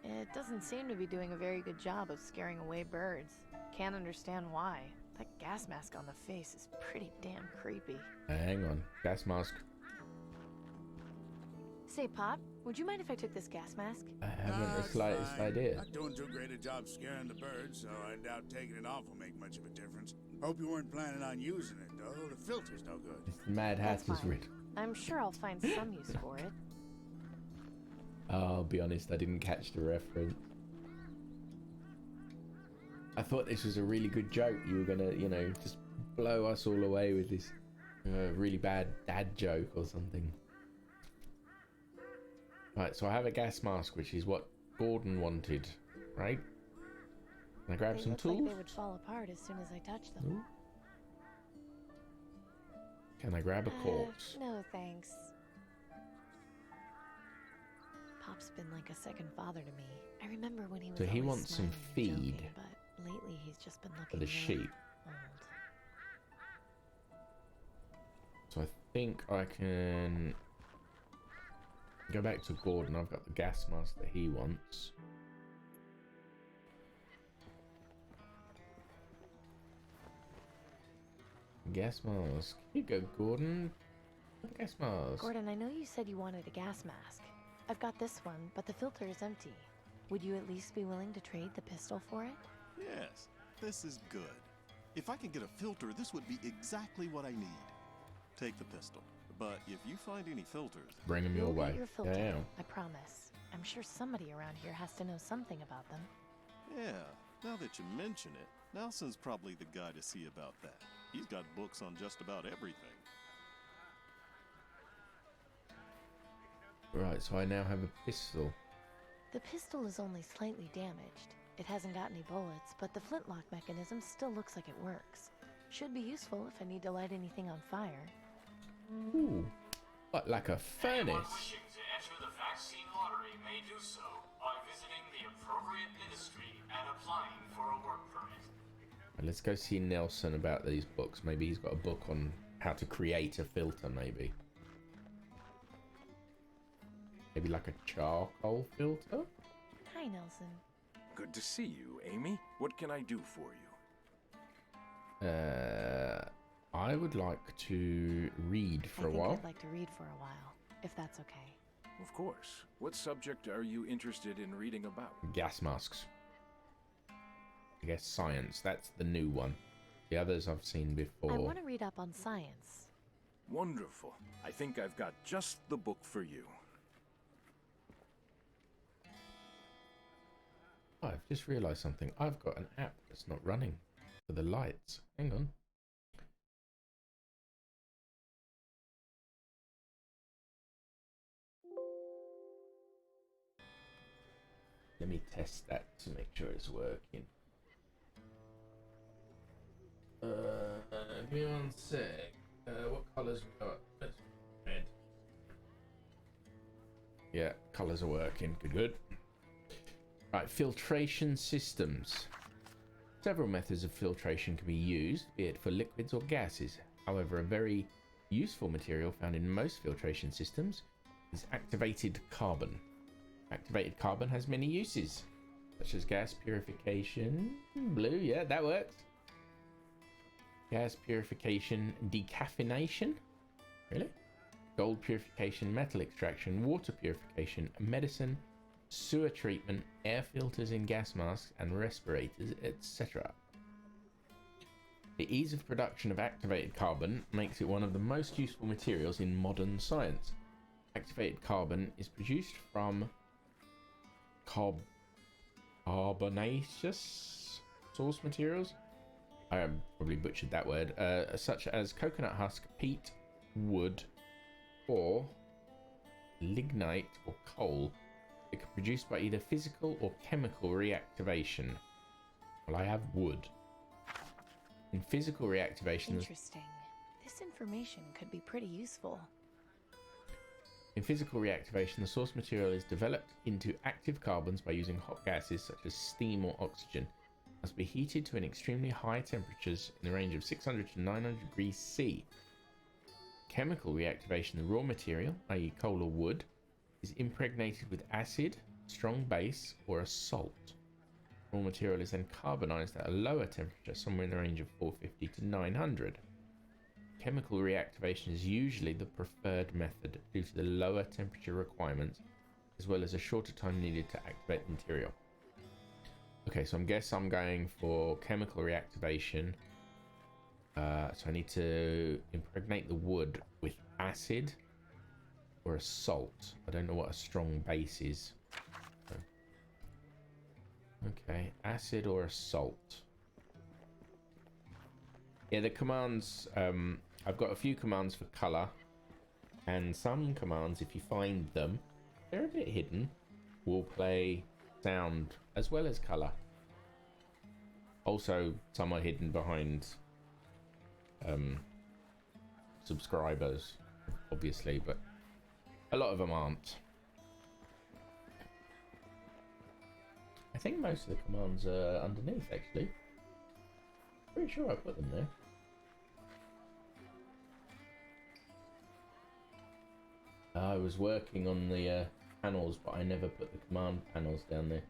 It doesn't seem to be doing a very good job of scaring away birds. Can't understand why. That gas mask on the face is pretty damn creepy. Hang on. Gas mask. Say, Pop, would you mind if I took this gas mask? I haven't Nah, the it's slightest fine. idea. Not doing too great a job scaring the birds, so I doubt taking it off will make much of a difference. Hope you weren't planning on using it, though. The filter's no good. It's the Mad That's Hatter's fine. riddle. I'm sure I'll find some use for it. I'll be honest, I didn't catch the reference. I thought this was a really good joke. You were gonna, just blow us all away with this really bad dad joke or something. Right, so I have a gas mask, which is what Gordon wanted, right? Can I grab They some look tools? like they would fall apart as soon as I touch them. Ooh. Can I grab a corpse? No, thanks. Pop's been like a second father to me. I remember when he was So he always wants some smiling and feed joking, but lately he's just been for looking the really sheep. old. So I think I can go back to Gordon. I've got the gas mask that he wants. Gas mask. Here you go, Gordon. Gas mask. Gordon, I know you said you wanted a gas mask. I've got this one, but the filter is empty. Would you at least be willing to trade the pistol for it? Yes, this is good. If I can get a filter, this would be exactly what I need. Take the pistol. But if you find any filters... Bring them your You'll way. get your filter, Yeah. I promise. I'm sure somebody around here has to know something about them. Yeah, now that you mention it, Nelson's probably the guy to see about that. He's got books on just about everything. Right, so I now have a pistol. The pistol is only slightly damaged. It hasn't got any bullets, but the flintlock mechanism still looks like it works. Should be useful if I need to light anything on fire. Ooh, what, like a Anyone furnace? wishing to enter the vaccine lottery may do so by visiting the appropriate ministry and applying for a work permit. Right, let's go see Nelson about these books. Maybe he's got a book on how to create a filter, maybe. Maybe like a charcoal filter? Hi, Nelson. Good to see you, Amy. What can I do for you? I would like to read for a while. I'd like to read for a while, if that's okay. Of course. What subject are you interested in reading about? Gas masks. I guess science. That's the new one. The others I've seen before. I want to read up on science. Wonderful. I think I've got just the book for you. Oh, I've just realised something. I've got an app that's not running for the lights. Hang on. Let me test that to make sure it's working. Give me one sec. What colours we got? Let's red. Yeah, colours are working. Good, good. Right, filtration systems. Several methods of filtration can be used, be it for liquids or gases. However, a very useful material found in most filtration systems is activated carbon. Activated carbon has many uses, such as gas purification. Blue, yeah, that works. Gas purification, decaffeination. Really? Gold purification, metal extraction, water purification, medicine, sewer treatment, air filters in gas masks and respirators, etc. The ease of production of activated carbon makes it one of the most useful materials in modern science. Activated carbon is produced from carbonaceous source materials. I probably butchered that word. Such as coconut husk, peat, wood, or lignite or coal. It can be produced by either physical or chemical reactivation. Well, I have wood. In physical reactivation... Interesting. This information could be pretty useful. In physical reactivation, the source material is developed into active carbons by using hot gases such as steam or oxygen. It must be heated to an extremely high temperatures in the range of 600 to 900 degrees C. Chemical reactivation, the raw material, i.e. coal or wood, is impregnated with acid, strong base, or a salt. Raw material is then carbonized at a lower temperature, somewhere in the range of 450 to 900. Chemical reactivation is usually the preferred method due to the lower temperature requirements, as well as a shorter time needed to activate the material. Okay, so I guess I'm going for chemical reactivation. So I need to impregnate the wood with acid or a salt. I don't know what a strong base is. Okay, acid or a salt. Yeah, the commands, I've got a few commands for color, and some commands, if you find them, they're a bit hidden, will play sound as well as color. Also, some are hidden behind subscribers, obviously, but a lot of them aren't. I think most of the commands are underneath, actually. Pretty sure I put them there. I was working on the panels, but I never put the command panels down there.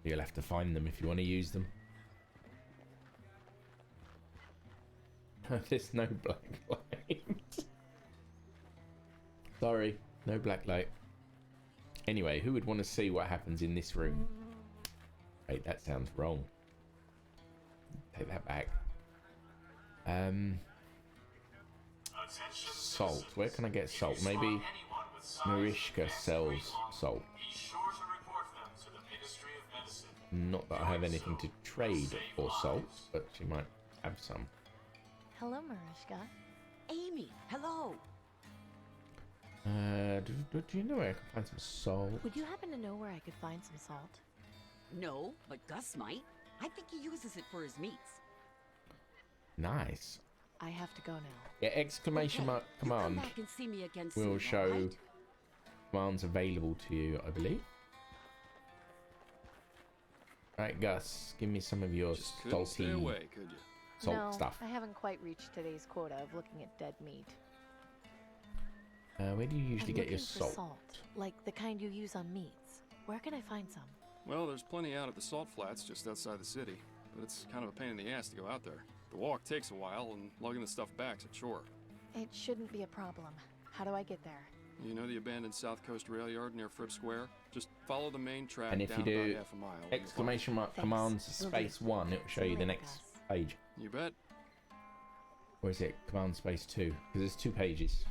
You'll have to find them if you want to use them. There's no black light. Sorry. No black light. Anyway, who would want to see what happens in this room? Wait, that sounds wrong. Take that back. Salt. Where can I get salt? Maybe Marishka sells salt. Not that I have anything to trade for salt, but she might have some. Hello, Marishka. Amy, hello. Do you know where I can find some salt? Would you happen to know where I could find some salt? No, but Gus might. I think he uses it for his meats. Nice. I have to go now. Yeah, exclamation mark command Come back and see me again will soon, show right? commands available to you, I believe. Right, Gus, give me some of your Just couldn't stay salty away, could you? salt no, stuff. I haven't quite reached today's quota of looking at dead meat. Where do you usually I'm get your looking for salt? Like the kind you use on meats. Where can I find some? Well, there's plenty out at the salt flats just outside the city, but it's kind of a pain in the ass to go out there. The walk takes a while, and lugging the stuff back's a chore. It shouldn't be a problem. How do I get there? You know the abandoned South Coast rail yard near Fripp Square? Just follow the main track And if down you do about half a mile. and you'll exclamation mark Thanks. commands Will do. space 1, it will show you the next page. find- You bet. Or is it command space 2? Because there's 2 pages.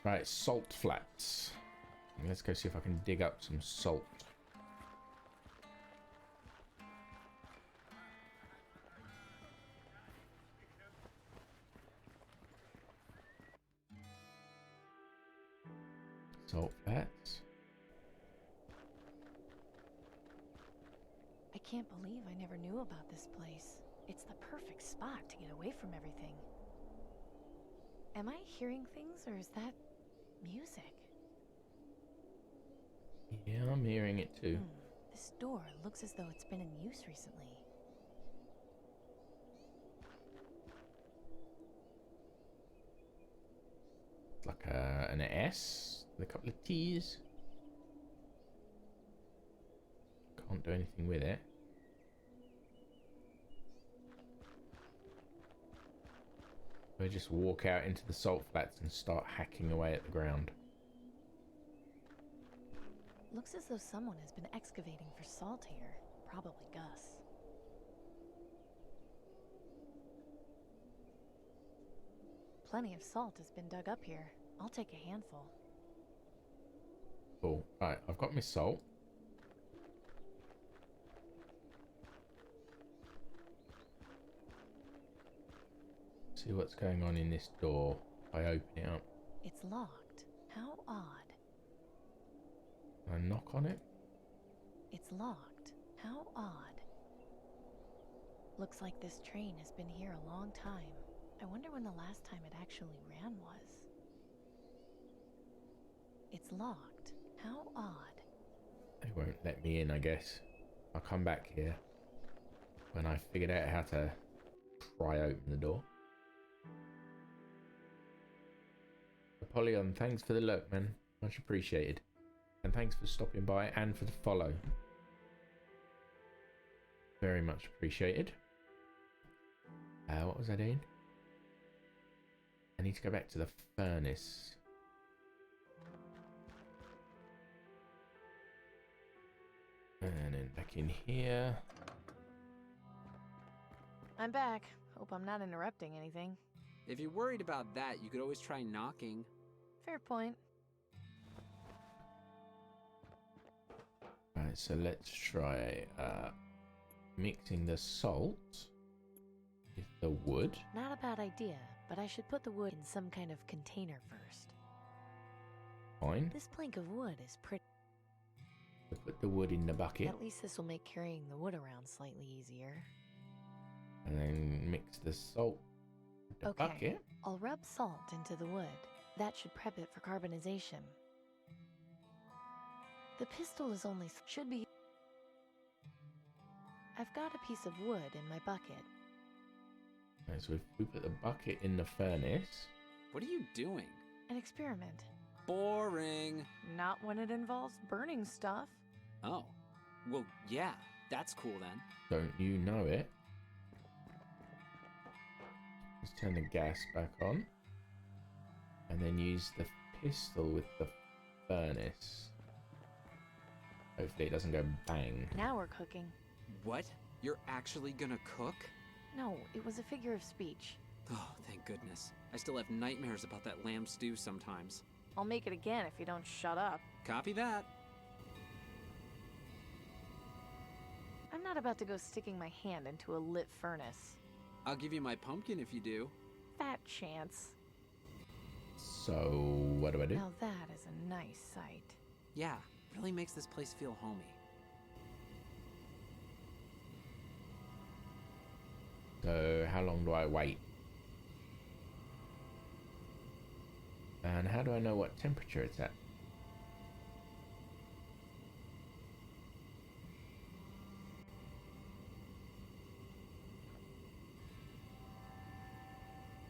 Right, salt flats. Let's go see if I can dig up some salt. Salt flats. I can't believe I never knew about this place. It's the perfect spot to get away from everything. Am I hearing things, or is that music? Yeah, I'm hearing it too. This door looks as though it's been in use recently. It's like an S with a couple of T's. Can't do anything with it. We just walk out into the salt flats and start hacking away at the ground. Looks as though someone has been excavating for salt here. Probably Gus. Plenty of salt has been dug up here. I'll take a handful. Cool. Right, I've got my salt. See what's going on in this door. I open it up. It's locked. How odd. I knock on it. It's locked. How odd. Looks like this train has been here a long time. I wonder when the last time it actually ran was. It's locked. How odd. They won't let me in, I guess. I'll come back here when I figured out how to pry open the door. Apollyon, thanks for the look, man. Much appreciated. And thanks for stopping by and for the follow. Very much appreciated. What was I doing? I need to go back to the furnace. And then back in here. I'm back. Hope I'm not interrupting anything. If you're worried about that, you could always try knocking. Fair point. Right, so let's try mixing the salt with the wood. Not a bad idea, but I should put the wood in some kind of container first. Fine. This plank of wood is pretty. So put the wood in the bucket At least this will make carrying the wood around slightly easier. and then mix the salt with the Okay, bucket. I'll rub salt into the wood. That should prep it for carbonization. The pistol is only should be. I've got a piece of wood in my bucket. Right, so if we put the bucket in the furnace. What are you doing? An experiment. Boring. Not when it involves burning stuff. Oh. Well, yeah. That's cool then. Don't you know it? Let's turn the gas back on. And then use the pistol with the furnace. Hopefully it doesn't go bang. Now we're cooking. What? You're actually gonna cook? No, it was a figure of speech. Oh, thank goodness. I still have nightmares about that lamb stew sometimes. I'll make it again if you don't shut up. Copy that. I'm not about to go sticking my hand into a lit furnace. I'll give you my pumpkin if you do. Fat chance. So, what do I do? Now that is a nice sight. Yeah, really makes this place feel homey. So, how long do I wait? And how do I know what temperature it's at?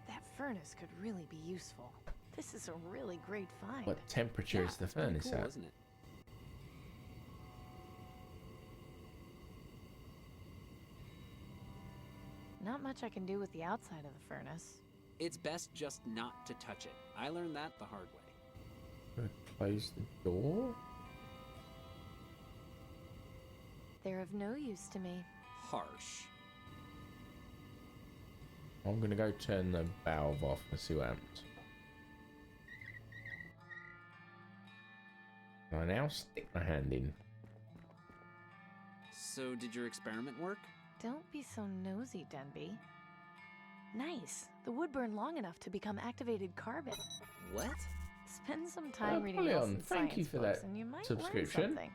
That furnace could really be useful. This is a really great find. What temperature is the furnace Cool, at? isn't it? Not much I can do with the outside of the furnace. It's best just not to touch it. I learned that the hard way. Gonna close the door? They're of no use to me. Harsh. I'm gonna go turn the valve off and see what happens. I now stick my hand in. So, did your experiment work? Don't be so nosy, Denby. Nice. The wood burned long enough to become activated carbon. What? Spend some time reading Leon, Wilson's thank you science for books that and you might subscription. learn something.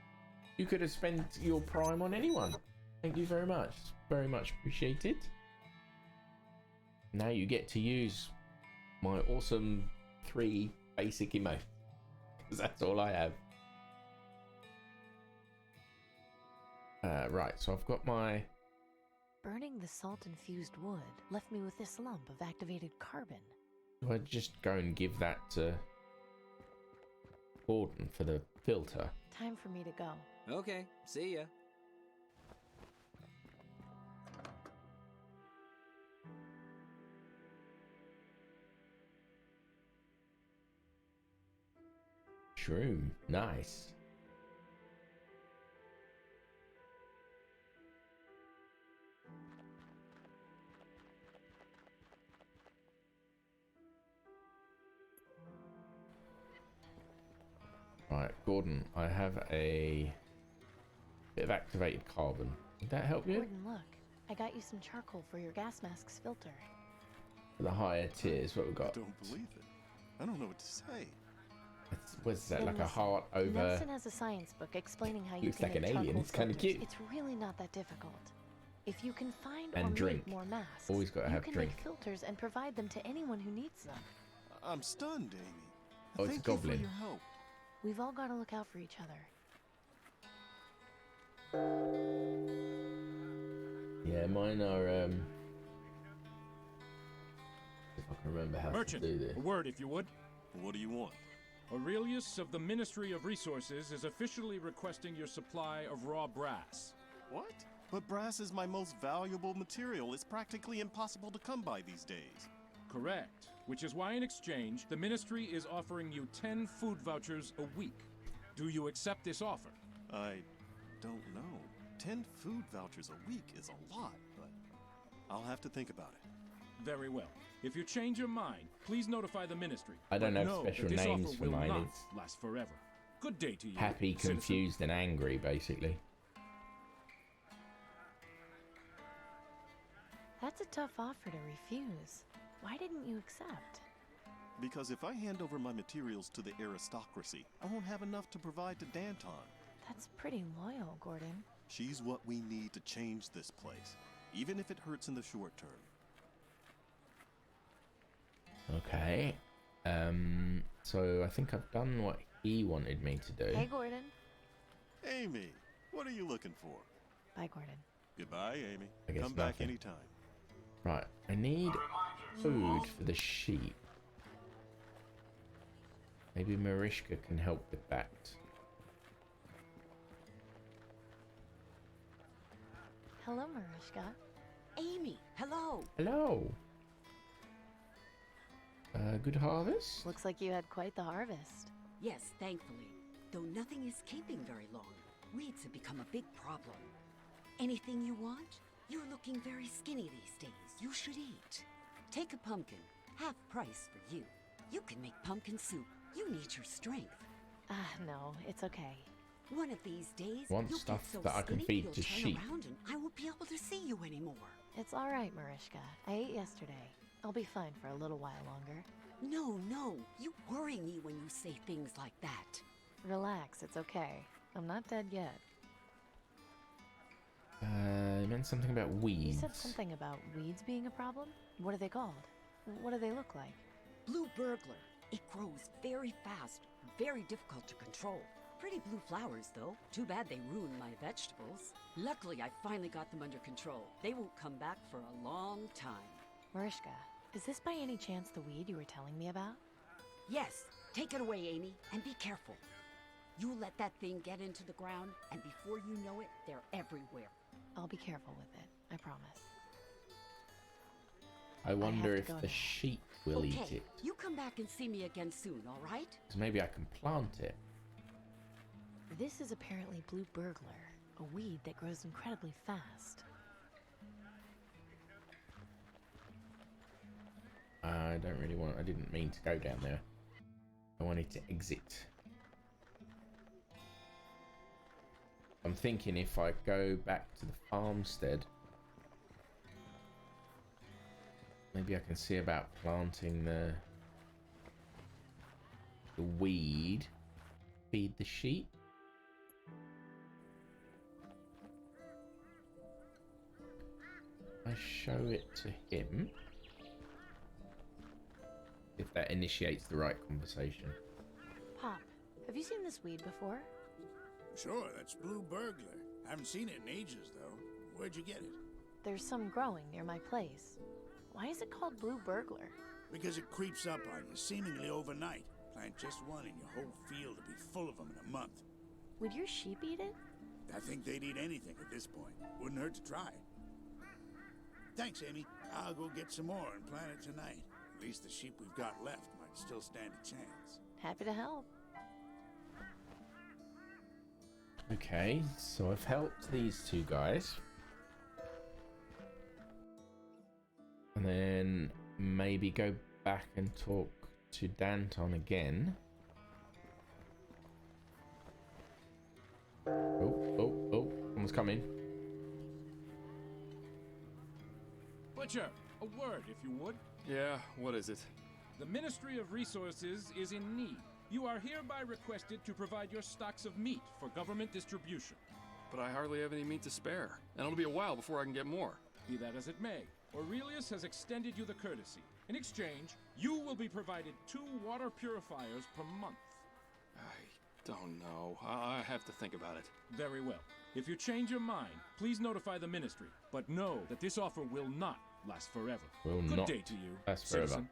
You could have spent your prime on anyone. Thank you very much. Very much appreciated. Now you get to use my awesome 3 basic emotes. Because that's all I have. Right, so I've got my... Burning the salt-infused wood left me with this lump of activated carbon. Do I just go and give that to Gordon for the filter? Time for me to go. Okay, see ya. Shroom, nice. Right, Gordon, I have a bit of activated carbon. Would that help you? Gordon, look. I got you some charcoal for your gas mask's filter. For the higher tiers, what we got? I don't believe it. I don't know what to say. What's that, Then like a listen, heart over... Nelson has a science book explaining how you Looks can like make an alien. charcoal It's kinda filters. cute. It's really not that difficult. If you can find And or drink. make more masks, Always gotta have you can drink. make filters and provide them to anyone who needs them. I'm stunned, Amy. Oh, it's a Thank you goblin. for your help. We've all got to look out for each other. Yeah, mine are, if I can remember how Merchant, to do this. a word if you would. What do you want? Aurelius of the Ministry of Resources is officially requesting your supply of raw brass. What? But brass is my most valuable material. It's practically impossible to come by these days. Correct. Which is why in exchange, the Ministry is offering you 10 food vouchers a week. Do you accept this offer? I don't know. 10 food vouchers a week is a lot, but I'll have to think about it. Very well. If you change your mind, please notify the Ministry. I don't But have know special that this names offer for will mine. not It's last forever. Good day to you. happy, citizen. confused, and angry, basically. That's a tough offer to refuse. Why didn't you accept? Because if I hand over my materials to the aristocracy, I won't have enough to provide to Danton. That's pretty loyal, Gordon. She's what we need to change this place, even if it hurts in the short term. Okay. So I think I've done what he wanted me to do. Hey, Gordon. Amy, what are you looking for? Bye, Gordon. Goodbye, Amy. I guess Come back nothing. anytime. Right, I need food for the sheep. Maybe Marishka can help with that. Hello, Marishka. Amy, hello. Hello. Good harvest? Looks like you had quite the harvest. Yes, thankfully. Though nothing is keeping very long. Weeds have become a big problem. Anything you want? You're looking very skinny these days. You should eat. Take a pumpkin. Half price for you. You can make pumpkin soup. You need your strength. No, it's okay. One of these days, Want you'll stuff get so that I can skinny, feed you'll to turn sheep. around and I won't be able to see you anymore. It's all right, Marishka. I ate yesterday. I'll be fine for a little while longer. No. You worry me when you say things like that. Relax, it's okay. I'm not dead yet. You meant something about weeds. You said something about weeds being a problem? What are they called? What do they look like? Blue burglar. It grows very fast, very difficult to control. Pretty blue flowers, though. Too bad they ruined my vegetables. Luckily, I finally got them under control. They won't come back for a long time. Marishka, is this by any chance the weed you were telling me about? Yes. Take it away, Amy, and be careful. You let that thing get into the ground, and before you know it, they're everywhere. I'll be careful with it, I promise. I wonder if go the now. sheep will eat it. You come back and see me again soon, all right? 'Cause maybe I can plant it. This is apparently blue burglar, a weed that grows incredibly fast. I don't really want... I didn't mean to go down there. I wanted to exit. I'm thinking if I go back to the farmstead, maybe I can see about planting the weed, feed the sheep. I show it to him. If that initiates the right conversation. Pop, have you seen this weed before? Sure, that's blue burglar. Haven't seen it in ages, though. Where'd you get it? There's some growing near my place. Why is it called blue burglar? Because it creeps up on you, seemingly overnight. Plant just one and your whole field will be full of them in a month. Would your sheep eat it? I think they'd eat anything at this point. Wouldn't hurt to try. Thanks, Amy. I'll go get some more and plant it tonight. At least the sheep we've got left might still stand a chance. Happy to help. Okay, so I've helped these two guys. And then maybe go back and talk to Danton again. Oh, someone's coming. Butcher, a word, if you would. Yeah, what is it? The Ministry of Resources is in need. You are hereby requested to provide your stocks of meat for government distribution. But I hardly have any meat to spare, and it'll be a while before I can get more. Be that as it may, Aurelius has extended you the courtesy. In exchange, you will be provided 2 water purifiers per month. I don't know. I have to think about it. Very well. If you change your mind, please notify the Ministry. But know that this offer will not last forever. Will Good not day to you, last forever. citizen.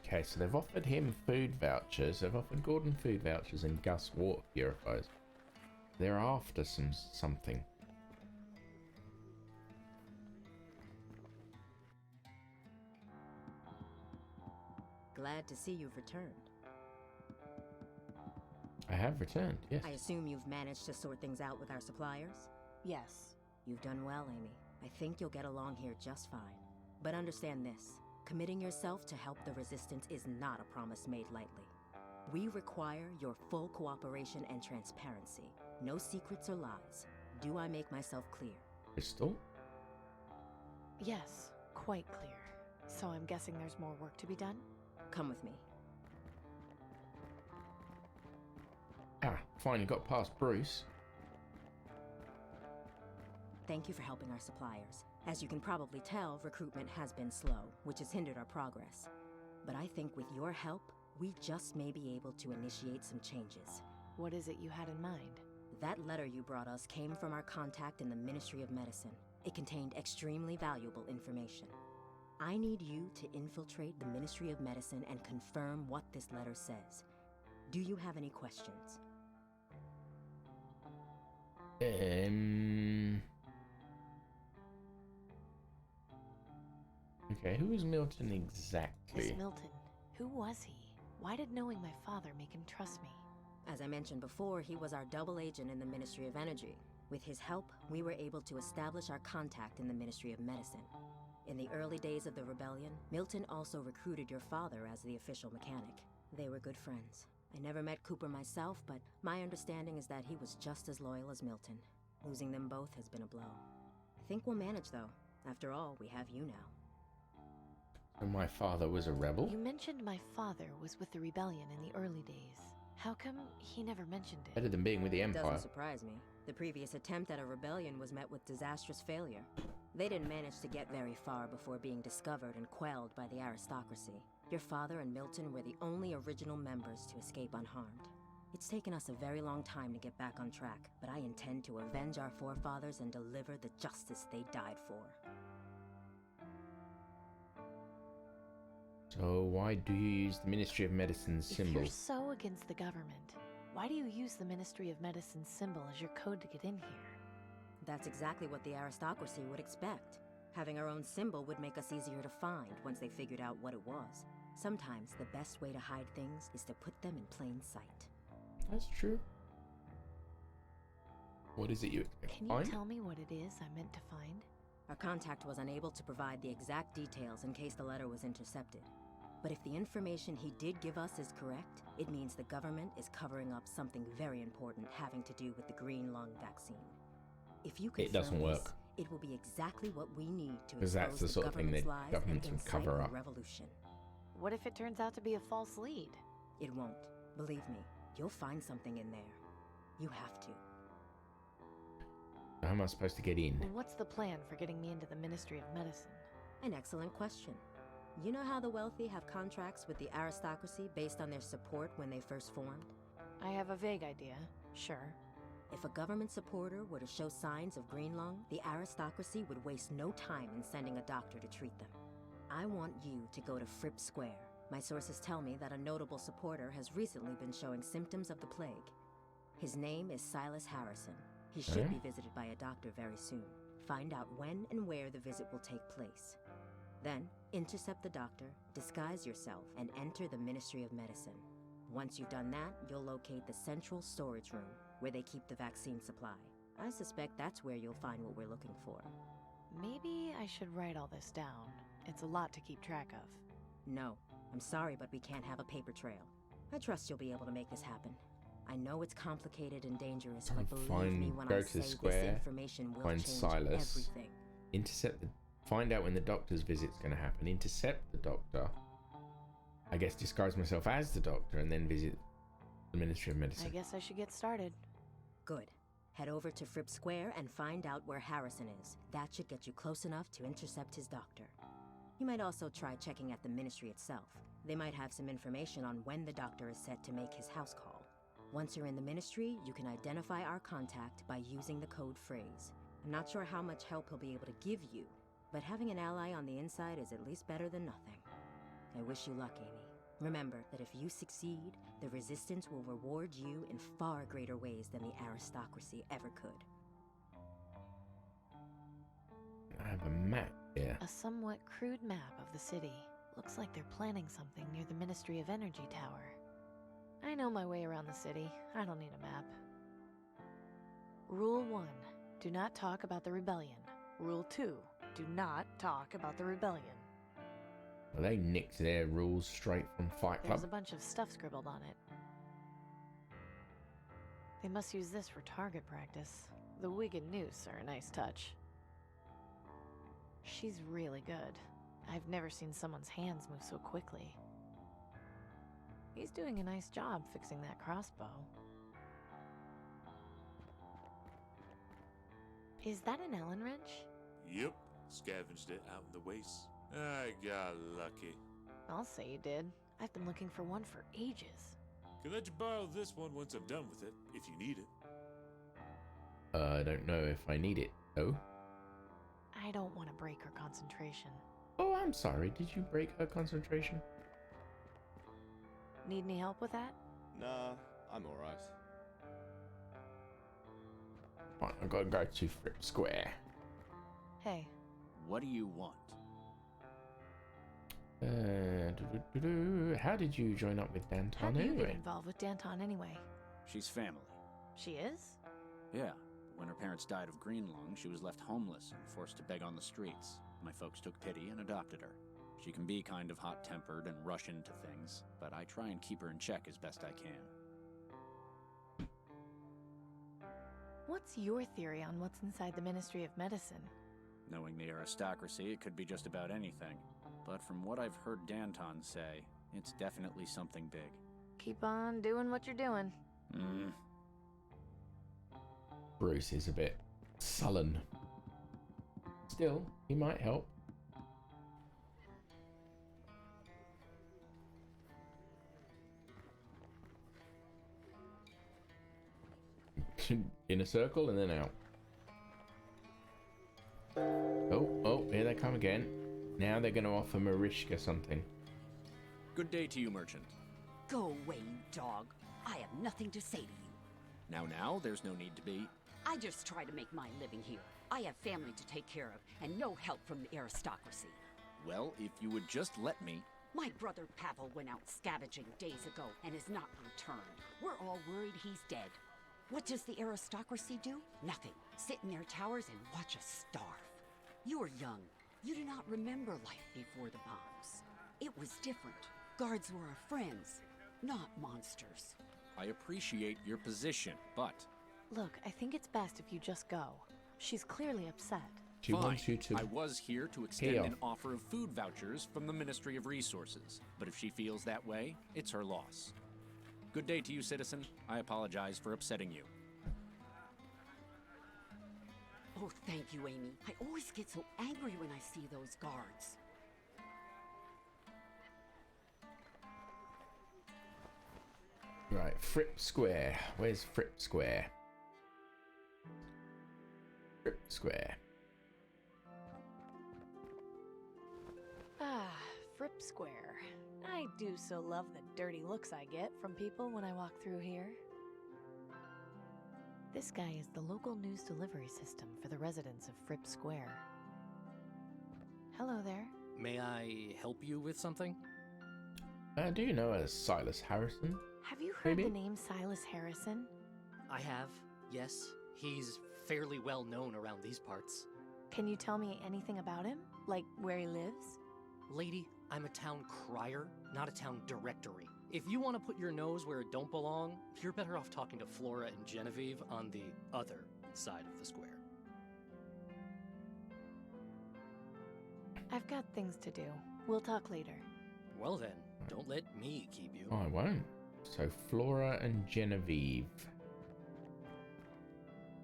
Okay, so they've offered him food vouchers. They've offered Gordon food vouchers and Gus water purifiers. They're after something. Glad to see you've returned. I have returned, yes. I assume you've managed to sort things out with our suppliers? Yes. You've done well, Amy. I think you'll get along here just fine. But understand this. Committing yourself to help the Resistance is not a promise made lightly. We require your full cooperation and transparency. No secrets or lies. Do I make myself clear? Crystal? Yes, quite clear. So I'm guessing there's more work to be done? Come with me. Ah, finally got past Bruce. Thank you for helping our suppliers. As you can probably tell, recruitment has been slow, which has hindered our progress. But I think with your help, we just may be able to initiate some changes. What is it you had in mind? That letter you brought us came from our contact in the Ministry of Medicine. It contained extremely valuable information. I need you to infiltrate the Ministry of Medicine and confirm what this letter says. Do you have any questions? Okay, who is Milton exactly? This Milton, who was he? Why did knowing my father make him trust me? As I mentioned before, he was our double agent in the Ministry of Energy. With his help, we were able to establish our contact in the Ministry of Medicine. In the early days of the rebellion, Milton also recruited your father as the official mechanic. They were good friends. I never met Cooper myself, but my understanding is that he was just as loyal as Milton. Losing them both has been a blow. I think we'll manage, though. After all, we have you now. And my father was a rebel? You mentioned my father was with the rebellion in the early days. How come he never mentioned it? Better than being with the Empire. Doesn't surprise me. The previous attempt at a rebellion was met with disastrous failure. They didn't manage to get very far before being discovered and quelled by the aristocracy. Your father and Milton were the only original members to escape unharmed. It's taken us a very long time to get back on track, but I intend to avenge our forefathers and deliver the justice they died for. So why do you use the Ministry of Medicine's symbol? If you're so against the government, why do you use the Ministry of Medicine's symbol as your code to get in here? That's exactly what the aristocracy would expect. Having our own symbol would make us easier to find once they figured out what it was. Sometimes the best way to hide things is to put them in plain sight. That's true. What is it you expect Can to find? you tell me what it is I meant to find? Our contact was unable to provide the exact details in case the letter was intercepted. But if the information he did give us is correct, it means the government is covering up something very important having to do with the green lung vaccine. If you confirm It doesn't work. this, it will be exactly what we need to Because that's expose the the sort of thing that government's lies governments and would cover incite a up. revolution. What if it turns out to be a false lead? It won't. Believe me, you'll find something in there. You have to. How am I supposed to get in? What's the plan for getting me into the Ministry of Medicine? An excellent question. You know how the wealthy have contracts with the aristocracy based on their support when they first formed? I have a vague idea, sure. If a government supporter were to show signs of green lung, the aristocracy would waste no time in sending a doctor to treat them. I want you to go to Fripp Square. My sources tell me that a notable supporter has recently been showing symptoms of the plague. His name is Silas Harrison. He should be visited by a doctor very soon. Find out when and where the visit will take place. Then, intercept the doctor, disguise yourself, and enter the Ministry of Medicine. Once you've done that, you'll locate the central storage room, where they keep the vaccine supply. I suspect that's where you'll find what we're looking for. Maybe I should write all this down. It's a lot to keep track of. No, I'm sorry, but we can't have a paper trail. I trust you'll be able to make this happen. I know it's complicated and dangerous, but believe me when I say this information will find change Silas, everything. intercept the, find out when the doctor's visit's going to happen, intercept the doctor, I guess disguise myself as the doctor, and then visit the Ministry of Medicine. I guess I should get started. Good. Head over to Fripp Square and find out where Harrison is. That should get you close enough to intercept his doctor. You might also try checking at the Ministry itself. They might have some information on when the doctor is set to make his house call. Once you're in the Ministry, you can identify our contact by using the code phrase. I'm not sure how much help he'll be able to give you, but having an ally on the inside is at least better than nothing. I wish you luck, Amy. Remember that if you succeed, the Resistance will reward you in far greater ways than the aristocracy ever could. I have a map here. A somewhat crude map of the city. Looks like they're planning something near the Ministry of Energy Tower. I know my way around the city. I don't need a map. Rule 1. Do not talk about the rebellion. Rule 2. Do not talk about the rebellion. Well, they nicked their rules straight from Fight Club. There's a bunch of stuff scribbled on it. They must use this for target practice. The wig and noose are a nice touch. She's really good. I've never seen someone's hands move so quickly. He's doing a nice job fixing that crossbow. Is that an Allen wrench? Yep, scavenged it out in the waste. I got lucky. I'll say you did. I've been looking for one for ages. Can let you borrow this one once I'm done with it, if you need it. I don't know if I need it, though. I don't want to break her concentration. Oh, I'm sorry. Did you break her concentration? Need any help with that? Nah, I'm alright. Right, I've got to go to Fripp Square. Hey. What do you want? How did you join up with How'd Danton you get anyway? involved with Danton anyway? She's family. She is? Yeah. When her parents died of green lung, she was left homeless and forced to beg on the streets. My folks took pity and adopted her. She can be kind of hot-tempered and rush into things, but I try and keep her in check as best I can. What's your theory on what's inside the Ministry of Medicine? Knowing the aristocracy, it could be just about anything. But from what I've heard Danton say, it's definitely something big. Keep on doing what you're doing. Bruce is a bit sullen. Still, he might help. In a circle and then out. Oh, here they come again. Now they're going to offer Marishka something. Good day to you, merchant. Go away, you dog. I have nothing to say to you. Now, there's no need to be. I just try to make my living here. I have family to take care of, and no help from the aristocracy. Well, if you would just let me... My brother Pavel went out scavenging days ago and has not returned. We're all worried he's dead. What does the aristocracy do? Nothing. Sit in their towers and watch us starve. You are young. You do not remember life before the bombs. It was different. Guards were our friends, not monsters. I appreciate your position, but... Look, I think it's best if you just go. She's clearly upset. She wants you to... I was here to extend an offer of food vouchers from the Ministry of Resources, but if she feels that way, it's her loss. Good day to you, citizen. I apologize for upsetting you. Oh, thank you, Amy. I always get so angry when I see those guards. Right, Fripp Square. Where's Fripp Square? Fripp Square. Ah, Fripp Square. I do so love the dirty looks I get from people when I walk through here. This guy is the local news delivery system for the residents of Fripp Square. Hello there. May I help you with something? Do you know a Silas Harrison? Have you heard Maybe? the name Silas Harrison? I have, yes. He's fairly well known around these parts. Can you tell me anything about him? Like where he lives? Lady, I'm a town crier, not a town directory. If you want to put your nose where it don't belong, you're better off talking to Flora and Genevieve on the other side of the square. I've got things to do. We'll talk later. Well then, don't let me keep you. I won't. So Flora and Genevieve.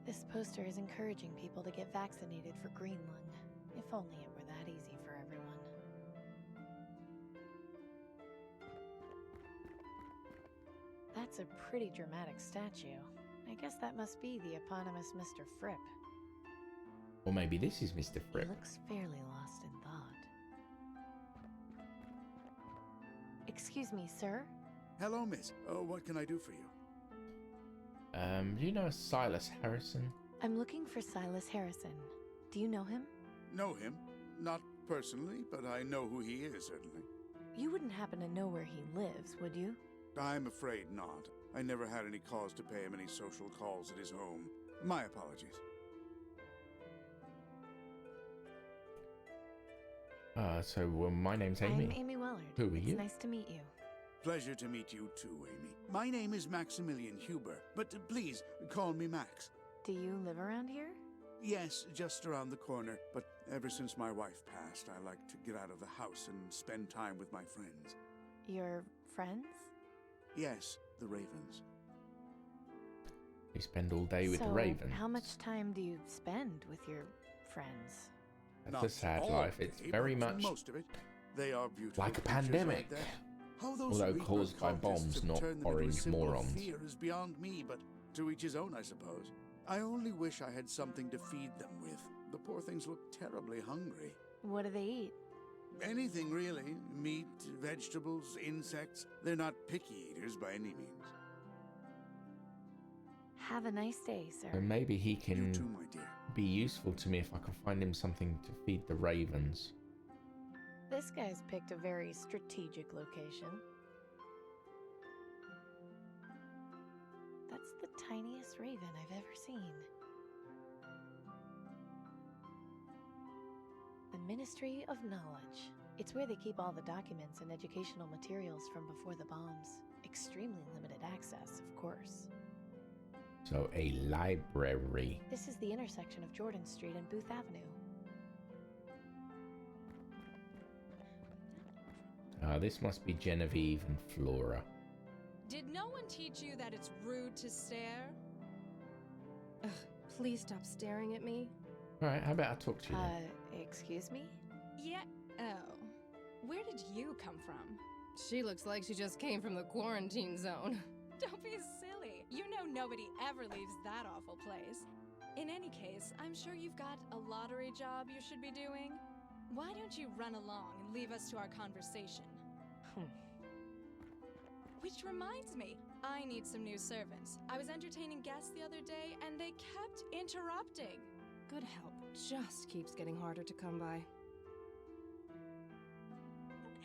This poster is encouraging people to get vaccinated for green lung. If only it were that easy for everyone. That's a pretty dramatic statue. I guess that must be the eponymous Mr. Fripp. Or maybe this is Mr. Fripp. He looks fairly lost in thought. Excuse me, sir? Hello, miss. What can I do for you? Do you know a Silas Harrison? I'm looking for Silas Harrison. Do you know him? Know him? Not personally, but I know who he is, certainly. You wouldn't happen to know where he lives, would you? I'm afraid not. I never had any cause to pay him any social calls at his home. My apologies. My name's Amy. I'm Amy Wellard. Who are you? It's nice to meet you. Pleasure to meet you too, Amy. My name is Maximilian Huber, but please call me Max. Do you live around here? Yes, just around the corner, but ever since my wife passed, I like to get out of the house and spend time with my friends. Your friends? Yes, the Ravens. You spend all day with the Ravens. How much time do you spend with your friends? That's a sad life. It's very much most of it. They are beautiful like a creatures, pandemic. aren't they? How those Although Reaper caused by cultists bombs, have not turned them into a orange symbol of morons. Fear is beyond me, but to each his own, I suppose. I only wish I had something to feed them with. The poor things look terribly hungry. What do they eat? Anything, really. Meat, vegetables, insects. They're not picky eaters by any means. Have a nice day, sir. And maybe he can You too, my dear. be useful to me if I can find him something to feed the ravens. This guy's picked a very strategic location. That's the tiniest raven I've ever seen. The Ministry of Knowledge. It's where they keep all the documents and educational materials from before the bombs. Extremely limited access, of course. So a library. This is the intersection of Jordan Street and Booth Avenue. This must be Genevieve and Flora. Did no one teach you that it's rude to stare? Ugh, please stop staring at me. Alright, how about I talk to you then? Excuse me? Yeah. Oh. Where did you come from? She looks like she just came from the quarantine zone. Don't be silly. You know nobody ever leaves that awful place. In any case, I'm sure you've got a lottery job you should be doing. Why don't you run along and leave us to our conversation? Which reminds me, I need some new servants. I was entertaining guests the other day, and they kept interrupting. Good help just keeps getting harder to come by.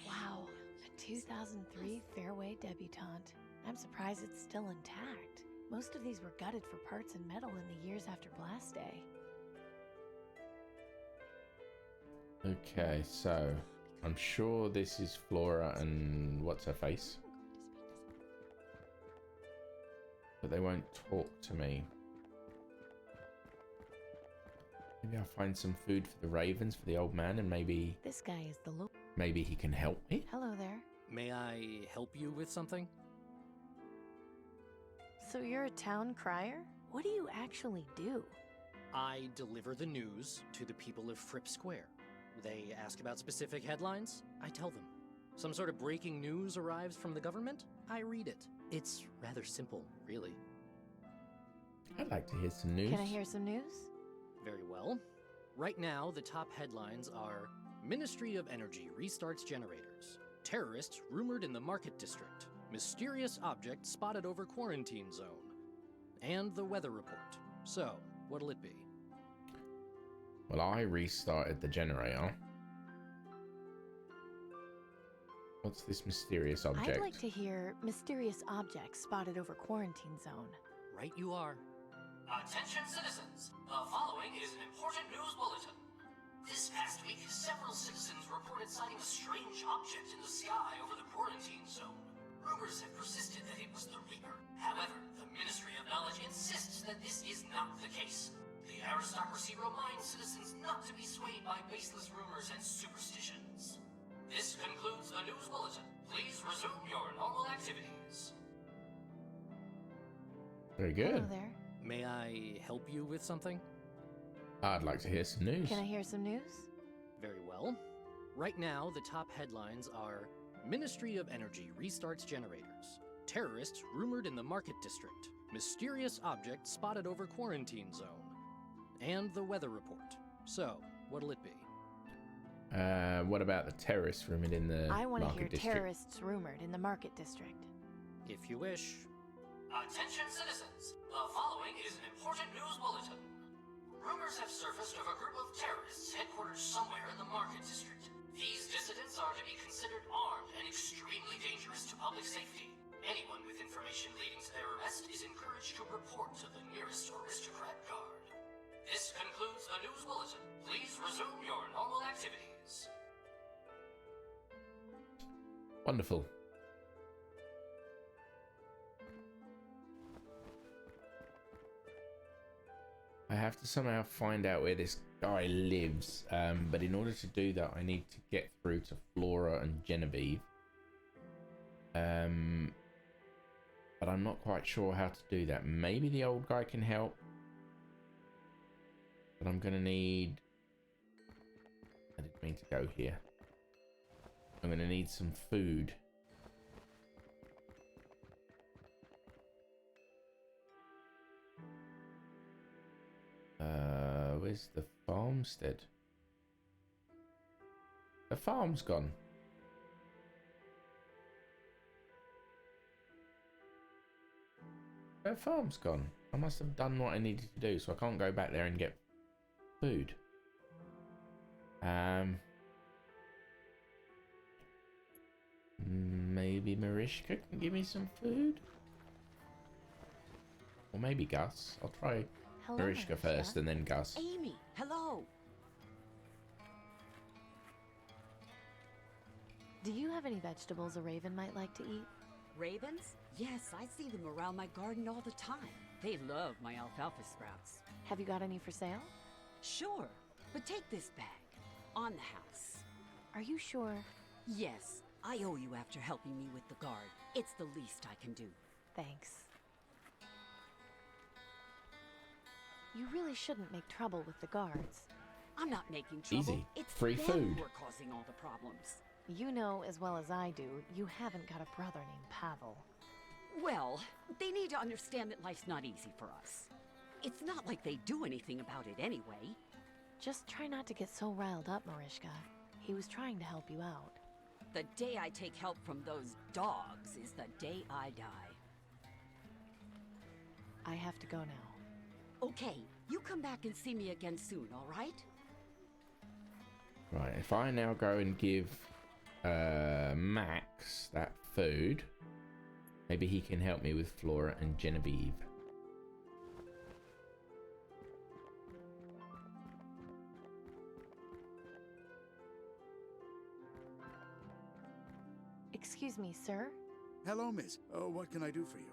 Wow, a 2003 Fairway debutante. I'm surprised it's still intact. Most of these were gutted for parts and metal in the years after Blast Day. Okay, so I'm sure this is Flora and what's her face? But they won't talk to me. Maybe I'll find some food for the ravens for the old man, and maybe This guy is the maybe he can help me. Hello there. May I help you with something? So you're a town crier? What do you actually do? I deliver the news to the people of Fripp Square. They ask about specific headlines, I tell them. Some sort of breaking news arrives from the government, I read it. It's rather simple, really. I'd like to hear some news. Can I hear some news? Very well. Right now, the top headlines are Ministry of Energy restarts generators. Terrorists rumored in the Market District. Mysterious object spotted over quarantine zone. And the weather report. So, what'll it be? Well, I restarted the generator. What's this mysterious object? I'd like to hear mysterious objects spotted over quarantine zone. Right you are. Attention citizens, the following is an important news bulletin. This past week, several citizens reported sighting a strange object in the sky over the quarantine zone. Rumors have persisted that it was the Reaper. However, the Ministry of Knowledge insists that this is not the case. The aristocracy reminds citizens not to be swayed by baseless rumors and superstitions. This concludes the news bulletin. Please resume your normal activities. Very good. Hello there. May I help you with something? I'd like to hear some news. Can I hear some news? Very well. Right now, the top headlines are Ministry of Energy restarts generators. Terrorists rumored in the Market District. Mysterious object spotted over quarantine zone. And the weather report. So, what'll it be? What about the terrorists rumored in the I want to Market hear District? terrorists rumored in the Market District. If you wish. Attention citizens, the following is an important news bulletin. Rumors have surfaced of a group of terrorists headquartered somewhere in the Market District. These dissidents are to be considered armed and extremely dangerous to public safety. Anyone with information leading to their arrest is encouraged to report to the nearest aristocrat guard. This concludes the news bulletin. Please resume your normal activities. Wonderful. I have to somehow find out where this guy lives, but in order to do that, I need to get through to Flora and Genevieve. But I'm not quite sure how to do that. Maybe the old guy can help. But I'm going to need... I didn't mean to go here. I'm going to need some food. Where's the farmstead? The farm's gone. The farm's gone. I must have done what I needed to do, so I can't go back there and get food. maybe Marishka can give me some food? Or maybe Gus. I'll try Marishka first and then Gus. Amy, hello. Do you have any vegetables a raven might like to eat? Ravens? Yes, I see them around my garden all the time. They love my alfalfa sprouts. Have you got any for sale? Sure, but take this bag. On the house. Are you sure? Yes, I owe you after helping me with the guard. It's the least I can do. Thanks. You really shouldn't make trouble with the guards. I'm not making trouble. Easy. It's Free them food. who are causing all the problems. You know as well as I do, you haven't got a brother named Pavel. Well, they need to understand that life's not easy for us. It's not like they do anything about it anyway. Just try not to get so riled up, Marishka. He was trying to help you out. The day I take help from those dogs is the day I die. I have to go now. Okay, you come back and see me again soon, all right? Right, if I now go and give Max that food, maybe he can help me with Flora and Genevieve. Excuse me, sir? Hello, miss. What can I do for you?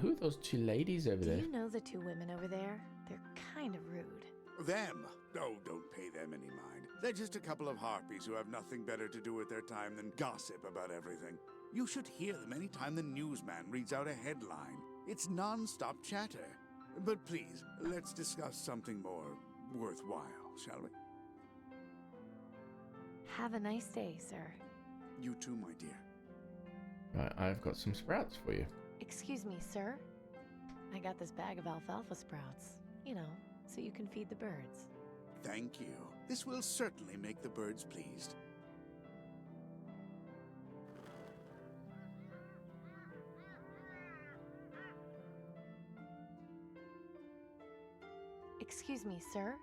Who are those two ladies over Do there? you know the two women over there? They're kind of rude. Them? Oh, don't pay them any mind. They're just a couple of harpies who have nothing better to do with their time than gossip about everything. You should hear them any time the newsman reads out a headline. It's non-stop chatter. But please, let's discuss something more worthwhile, shall we? Have a nice day, sir. You too, my dear. Right, I've got some sprouts for you. Excuse me, sir? I got this bag of alfalfa sprouts. You know, so you can feed the birds. Thank you. This will certainly make the birds pleased. Excuse me, sir?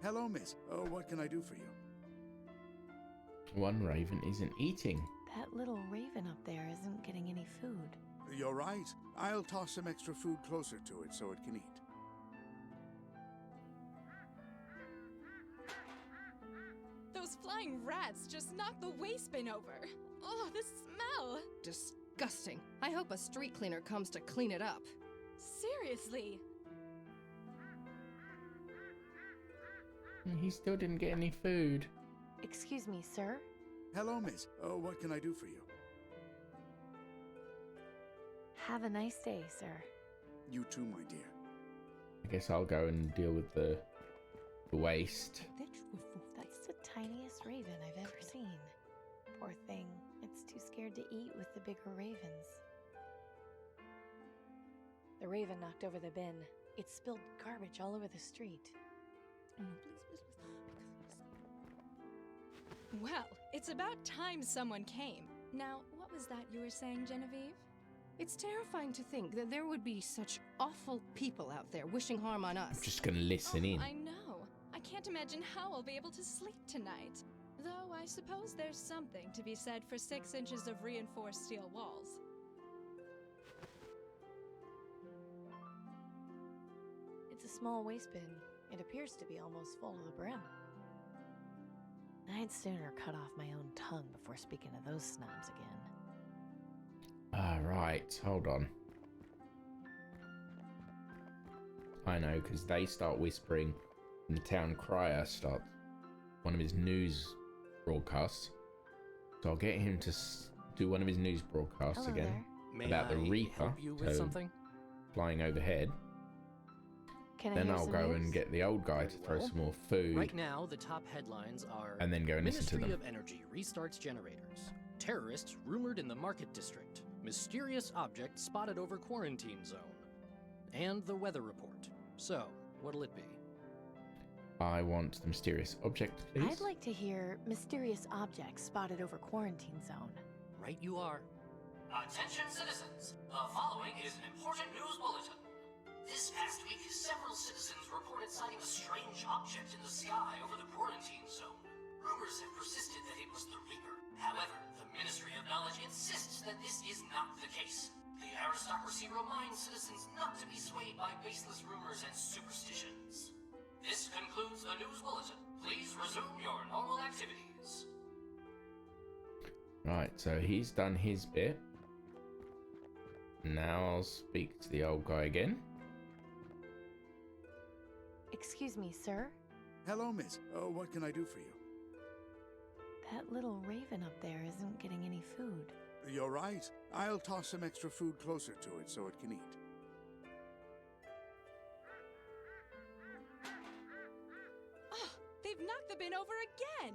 Hello, miss. What can I do for you? One raven isn't eating. That little raven up there isn't getting any food. You're right. I'll toss some extra food closer to it so it can eat. Those flying rats just knocked the waste bin over. Oh, the smell! Disgusting. I hope a street cleaner comes to clean it up. Seriously. He still didn't get any food. Excuse me, sir? Hello, miss. What can I do for you? Have a nice day, sir. You too, my dear. I guess I'll go and deal with the waste. That's the tiniest raven I've ever seen. Poor thing. It's too scared to eat with the bigger ravens. The raven knocked over the bin. It spilled garbage all over the street. Oh, no, please. Well, it's about time someone came. Now, what was that you were saying, Genevieve? It's terrifying to think that there would be such awful people out there wishing harm on us. I'm just gonna listen in. I know. I can't imagine how I'll be able to sleep tonight. Though I suppose there's something to be said for 6 inches of reinforced steel walls. It's a small waste bin. It appears to be almost full to the brim. I'd sooner cut off my own tongue before speaking to those snobs again. Right, hold on. I know, because they start whispering, and the town crier starts one of his news broadcasts. So I'll get him to do one of his news broadcasts Hello again there. about May the I Reaper help you with something? flying overhead. Can I Then hear I'll some go news? and get the old guy to throw well. some more food. Right now, the top headlines are And then go and listen to Ministry them. of Energy restarts generators. Terrorists rumored in the market district. Mysterious object spotted over quarantine zone. And the weather report. So, what'll it be? I want the mysterious object, please. I'd like to hear mysterious objects spotted over quarantine zone. Right you are. Attention citizens, the following is an important news bulletin. This past week, several citizens reported sighting a strange object in the sky over the quarantine zone. Rumors have persisted that it was the Reaper. However, the aristocracy reminds citizens not to be swayed by baseless rumors and superstitions. This concludes the news bulletin. Please resume your normal activities. Right, so he's done his bit. Now I'll speak to the old guy again. Excuse me, sir? Hello, miss. What can I do for you? That little raven up there isn't getting any food. You're right. I'll toss some extra food closer to it so it can eat. Oh, they've knocked the bin over again!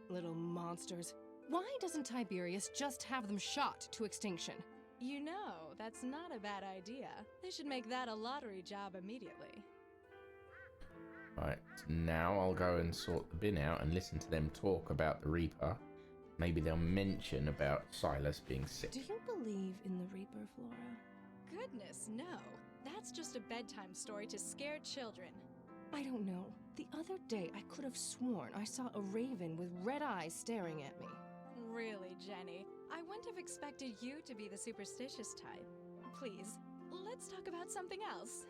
Little monsters. Why doesn't Tiberius just have them shot to extinction? You know, that's not a bad idea. They should make that a lottery job immediately. Right, now I'll go and sort the bin out and listen to them talk about the Reaper. Maybe they'll mention about Silas being sick. Do you believe in the Reaper, Flora? Goodness, no. That's just a bedtime story to scare children. I don't know. The other day, I could have sworn I saw a raven with red eyes staring at me. Really, Jenny? I wouldn't have expected you to be the superstitious type. Please, let's talk about something else.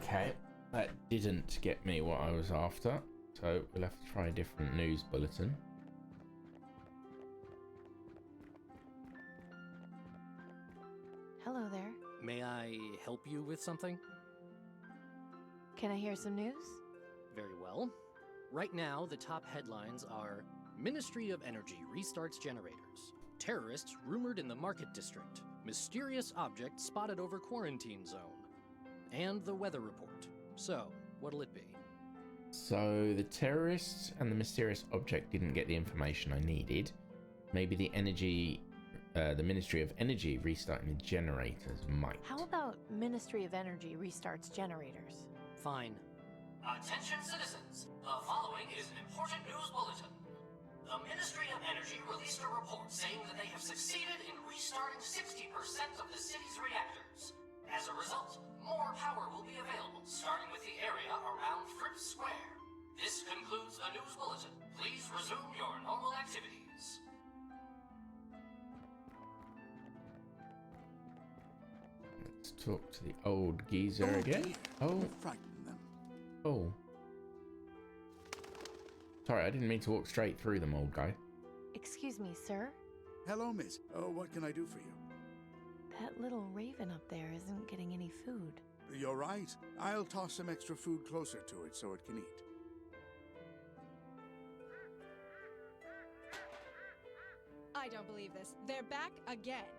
Okay, that didn't get me what I was after, so we'll have to try a different news bulletin. Hello there. May I help you with something? Can I hear some news? Very well. Right now, the top headlines are Ministry of Energy restarts generators. Terrorists rumored in the market district. Mysterious object spotted over quarantine zone. And the weather report. So, what'll it be? So the terrorists and the mysterious object didn't get the information I needed. Maybe the Ministry of Energy restarting the generators might. How about Ministry of Energy restarts generators? Fine. Attention citizens, the following is an important news bulletin. The Ministry of Energy released a report saying that they have succeeded in restarting 60% of the city's reactors. As a result, more power will be available, starting with the area around Fripp Square. This concludes the news bulletin. Please resume your normal activities. Let's talk to the old geezer again. Dear. Oh. You frightened them. Oh. Sorry, I didn't mean to walk straight through them, old guy. Excuse me, sir? Hello, miss. What can I do for you? That little raven up there isn't getting any food. You're right. I'll toss some extra food closer to it so it can eat. I don't believe this. They're back again.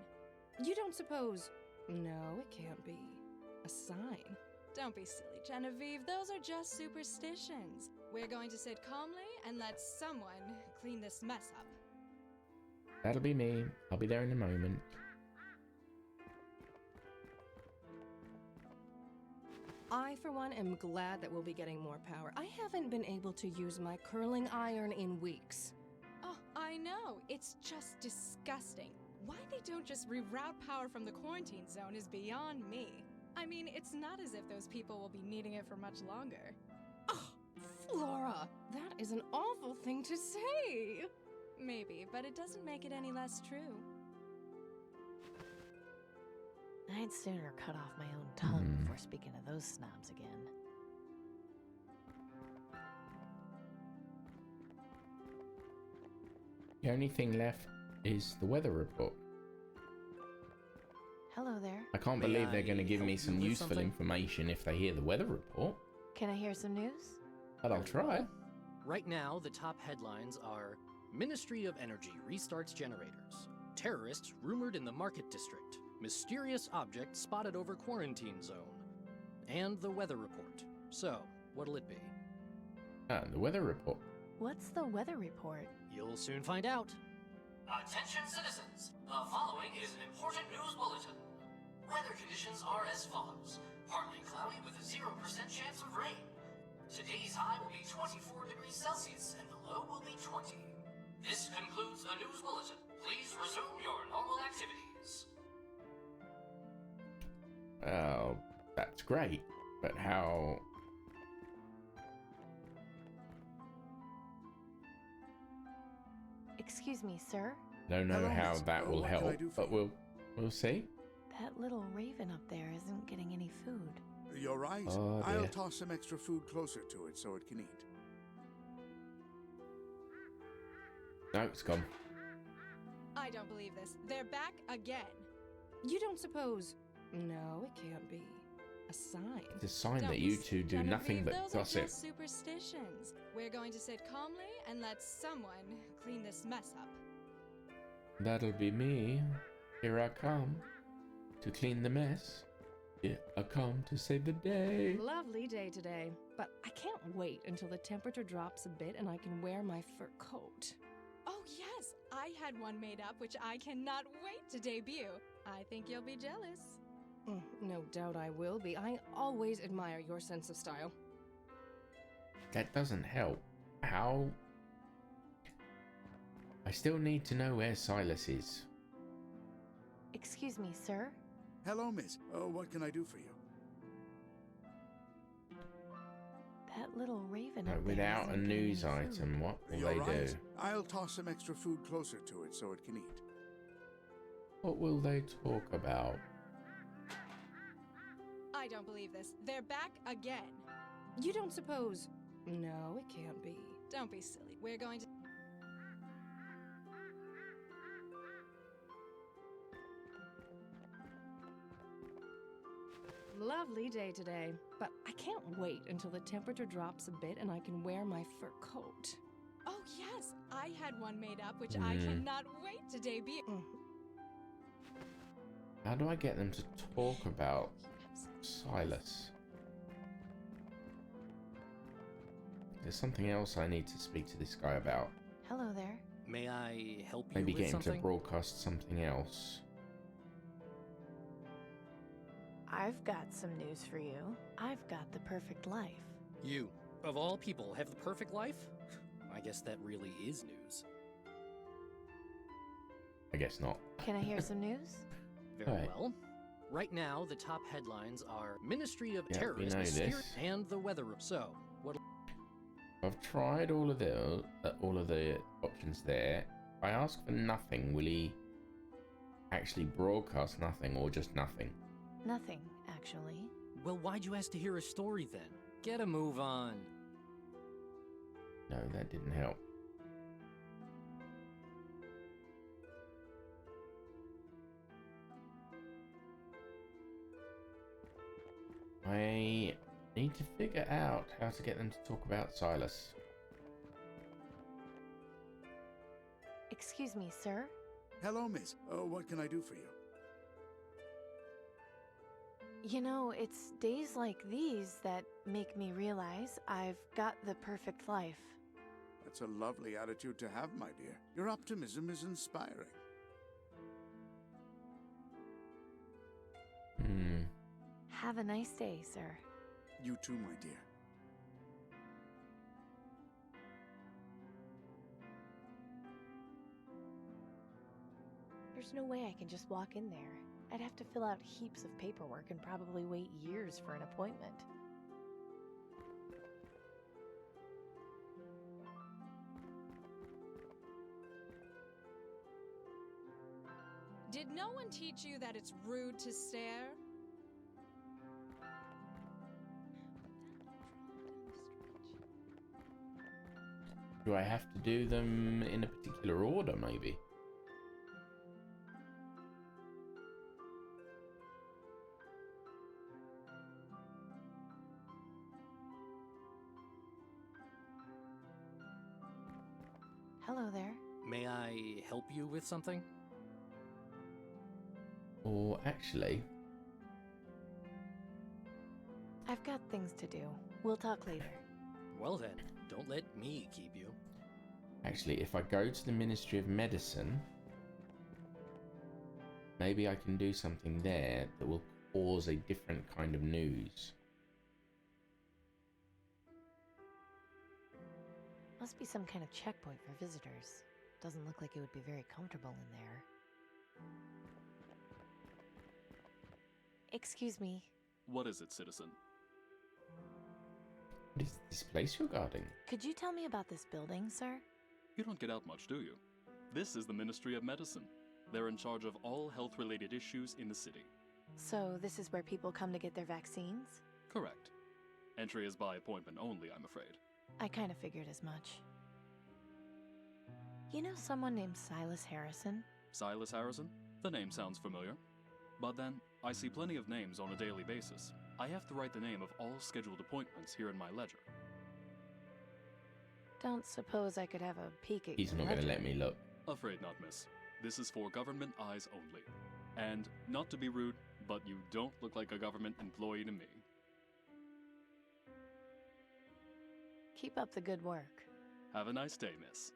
You don't suppose... No, it can't be. A sign. Don't be silly, Genevieve. Those are just superstitions. We're going to sit calmly and let someone clean this mess up. That'll be me. I'll be there in a moment. I, for one, am glad that we'll be getting more power. I haven't been able to use my curling iron in weeks. Oh, I know. It's just disgusting. Why they don't just reroute power from the quarantine zone is beyond me. I mean, it's not as if those people will be needing it for much longer. Oh, Flora, that is an awful thing to say. Maybe, but it doesn't make it any less true. I'd sooner cut off my own tongue before speaking to those snobs again. The only thing left is the weather report. Hello there. I can't believe they're going to give me some useful information if they hear the weather report. Can I hear some news? But I'll try. Right now, the top headlines are Ministry of Energy restarts generators. Terrorists rumored in the market district. Mysterious object spotted over quarantine zone. And the weather report. So, what'll it be? The weather report. What's the weather report? You'll soon find out. Attention citizens, the following is an important news bulletin. Weather conditions are as follows. Partly cloudy with a 0% chance of rain. Today's high will be 24 degrees Celsius and the low will be 20. This concludes the news bulletin. Please resume your normal activities. Oh, that's great. But how... Excuse me, sir? Don't know how that will help, but we'll We'll see. That little raven up there isn't getting any food. You're right. Oh, I'll dear. toss some extra food closer to it so it can eat. No, it's gone. I don't believe this. They're back again. You don't suppose... No, it can't be. A sign. It's a sign Don't that be you s- two do Genevieve, nothing but those are gossip. just superstitions. We're going to sit calmly and let someone clean this mess up. That'll be me. Here I come to clean the mess. Here I come to save the day. Lovely day today, but I can't wait until the temperature drops a bit and I can wear my fur coat. Oh yes, I had one made up which I cannot wait to debut. I think you'll be jealous. No doubt I will be. I always admire your sense of style. That doesn't help. How? I still need to know where Silas is. Excuse me, sir? Hello, miss. What can I do for you? That little raven No, up there without a isn't getting news any food. item, what will You're they right. do? I'll toss some extra food closer to it so it can eat. What will they talk about? I don't believe this. They're back again. You don't suppose... No, it can't be. Don't be silly. We're going to... Lovely day today, but I can't wait until the temperature drops a bit and I can wear my fur coat. Oh yes, I had one made up which I cannot wait to debut. How do I get them to talk about Silas? There's something else I need to speak to this guy about. Hello there. May I help you Maybe with get him to something? broadcast something else. I've got some news for you. I've got the perfect life. You, of all people, have the perfect life? I guess that really is news. I guess not. Can I hear some news? Very Right. well. Right now, the top headlines are Ministry of Yeah, we Terrorist know Mysterious this. and the Weather. So, what? I've tried all of the options there. If I ask for nothing, will he actually broadcast nothing or just nothing? Nothing, actually. Well, why'd you ask to hear a story then? Get a move on. No, that didn't help. I need to figure out how to get them to talk about Silas. Excuse me, sir? Hello, miss. What can I do for you? You know, it's days like these that make me realize I've got the perfect life. That's a lovely attitude to have, my dear. Your optimism is inspiring. Have a nice day, sir. You too, my dear. There's no way I can just walk in there. I'd have to fill out heaps of paperwork and probably wait years for an appointment. Did no one teach you that it's rude to stare? Do I have to do them in a particular order, maybe? Hello there. May I help you with something? Or actually, I've got things to do. We'll talk later. Well then, don't let me keep you. actually, if I go to the Ministry of Medicine, maybe I can do something there that will cause a different kind of news. Must be some kind of checkpoint for visitors. Doesn't look like it would be very comfortable in there. Excuse me. What is it, citizen? What is this place you're guarding? Could you tell me about this building, sir? You don't get out much, do you? This is the Ministry of Medicine. They're in charge of all health-related issues in the city. So this is where people come to get their vaccines? Correct. Entry is by appointment only, I'm afraid. I kind of figured as much. You know someone named Silas Harrison? Silas Harrison? The name sounds familiar. But then, I see plenty of names on a daily basis. I have to write the name of all scheduled appointments here in my ledger. Don't suppose I could have a peek at He's your not going to ledger? let me look. Afraid not, miss. This is for government eyes only. And, not to be rude, but you don't look like a government employee to me. Keep up the good work. Have a nice day, miss.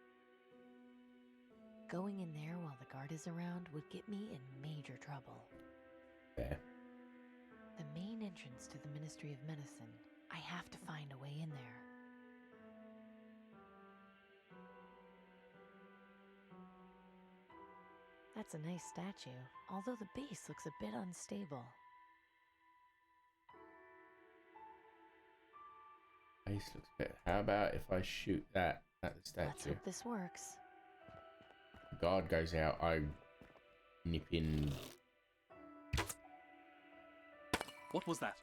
Going in there while the guard is around would get me in major trouble. There. The main entrance to the Ministry of Medicine. I have to find a way in there. That's a nice statue, although the base looks a bit unstable. Base looks better. How about if I shoot that at the statue? Let's hope this works. Guard goes out, I nip in. What was that?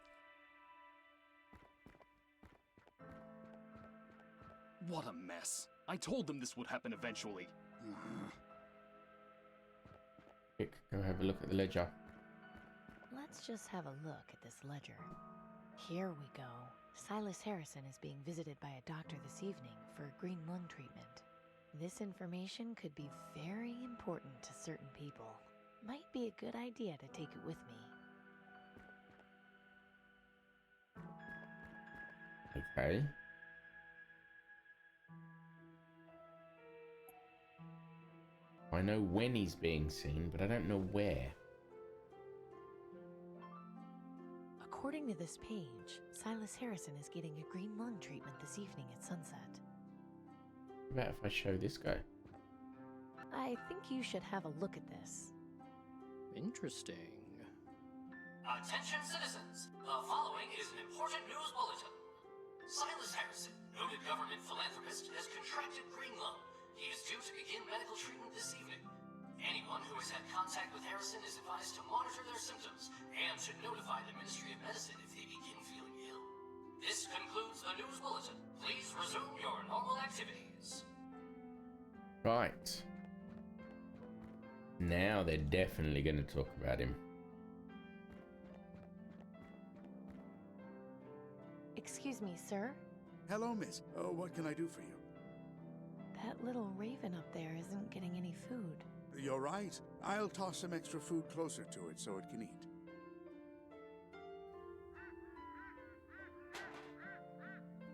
What a mess. I told them this would happen eventually. Quick, go have a look at the ledger. Let's just have a look at this ledger. Here we go. Silas Harrison is being visited by a doctor this evening for a green lung treatment. This information could be very important to certain people. Might be a good idea to take it with me. Okay. I know when he's being seen, but I don't know where. According to this page, Silas Harrison is getting a green lung treatment this evening at sunset. What about if I show this guy? I think you should have a look at this. Interesting. Attention citizens, the following is an important news bulletin. Silas Harrison, noted government philanthropist, has contracted green lung. He is due to begin medical treatment this evening. Anyone who has had contact with Harrison is advised to monitor their symptoms and to notify the Ministry of Medicine if they begin feeling ill. This concludes the news bulletin. Please resume your normal activities. Right. Now they're definitely going to talk about him. Excuse me, sir? Hello, miss. What can I do for you? That little raven up there isn't getting any food. You're right. I'll toss some extra food closer to it so it can eat.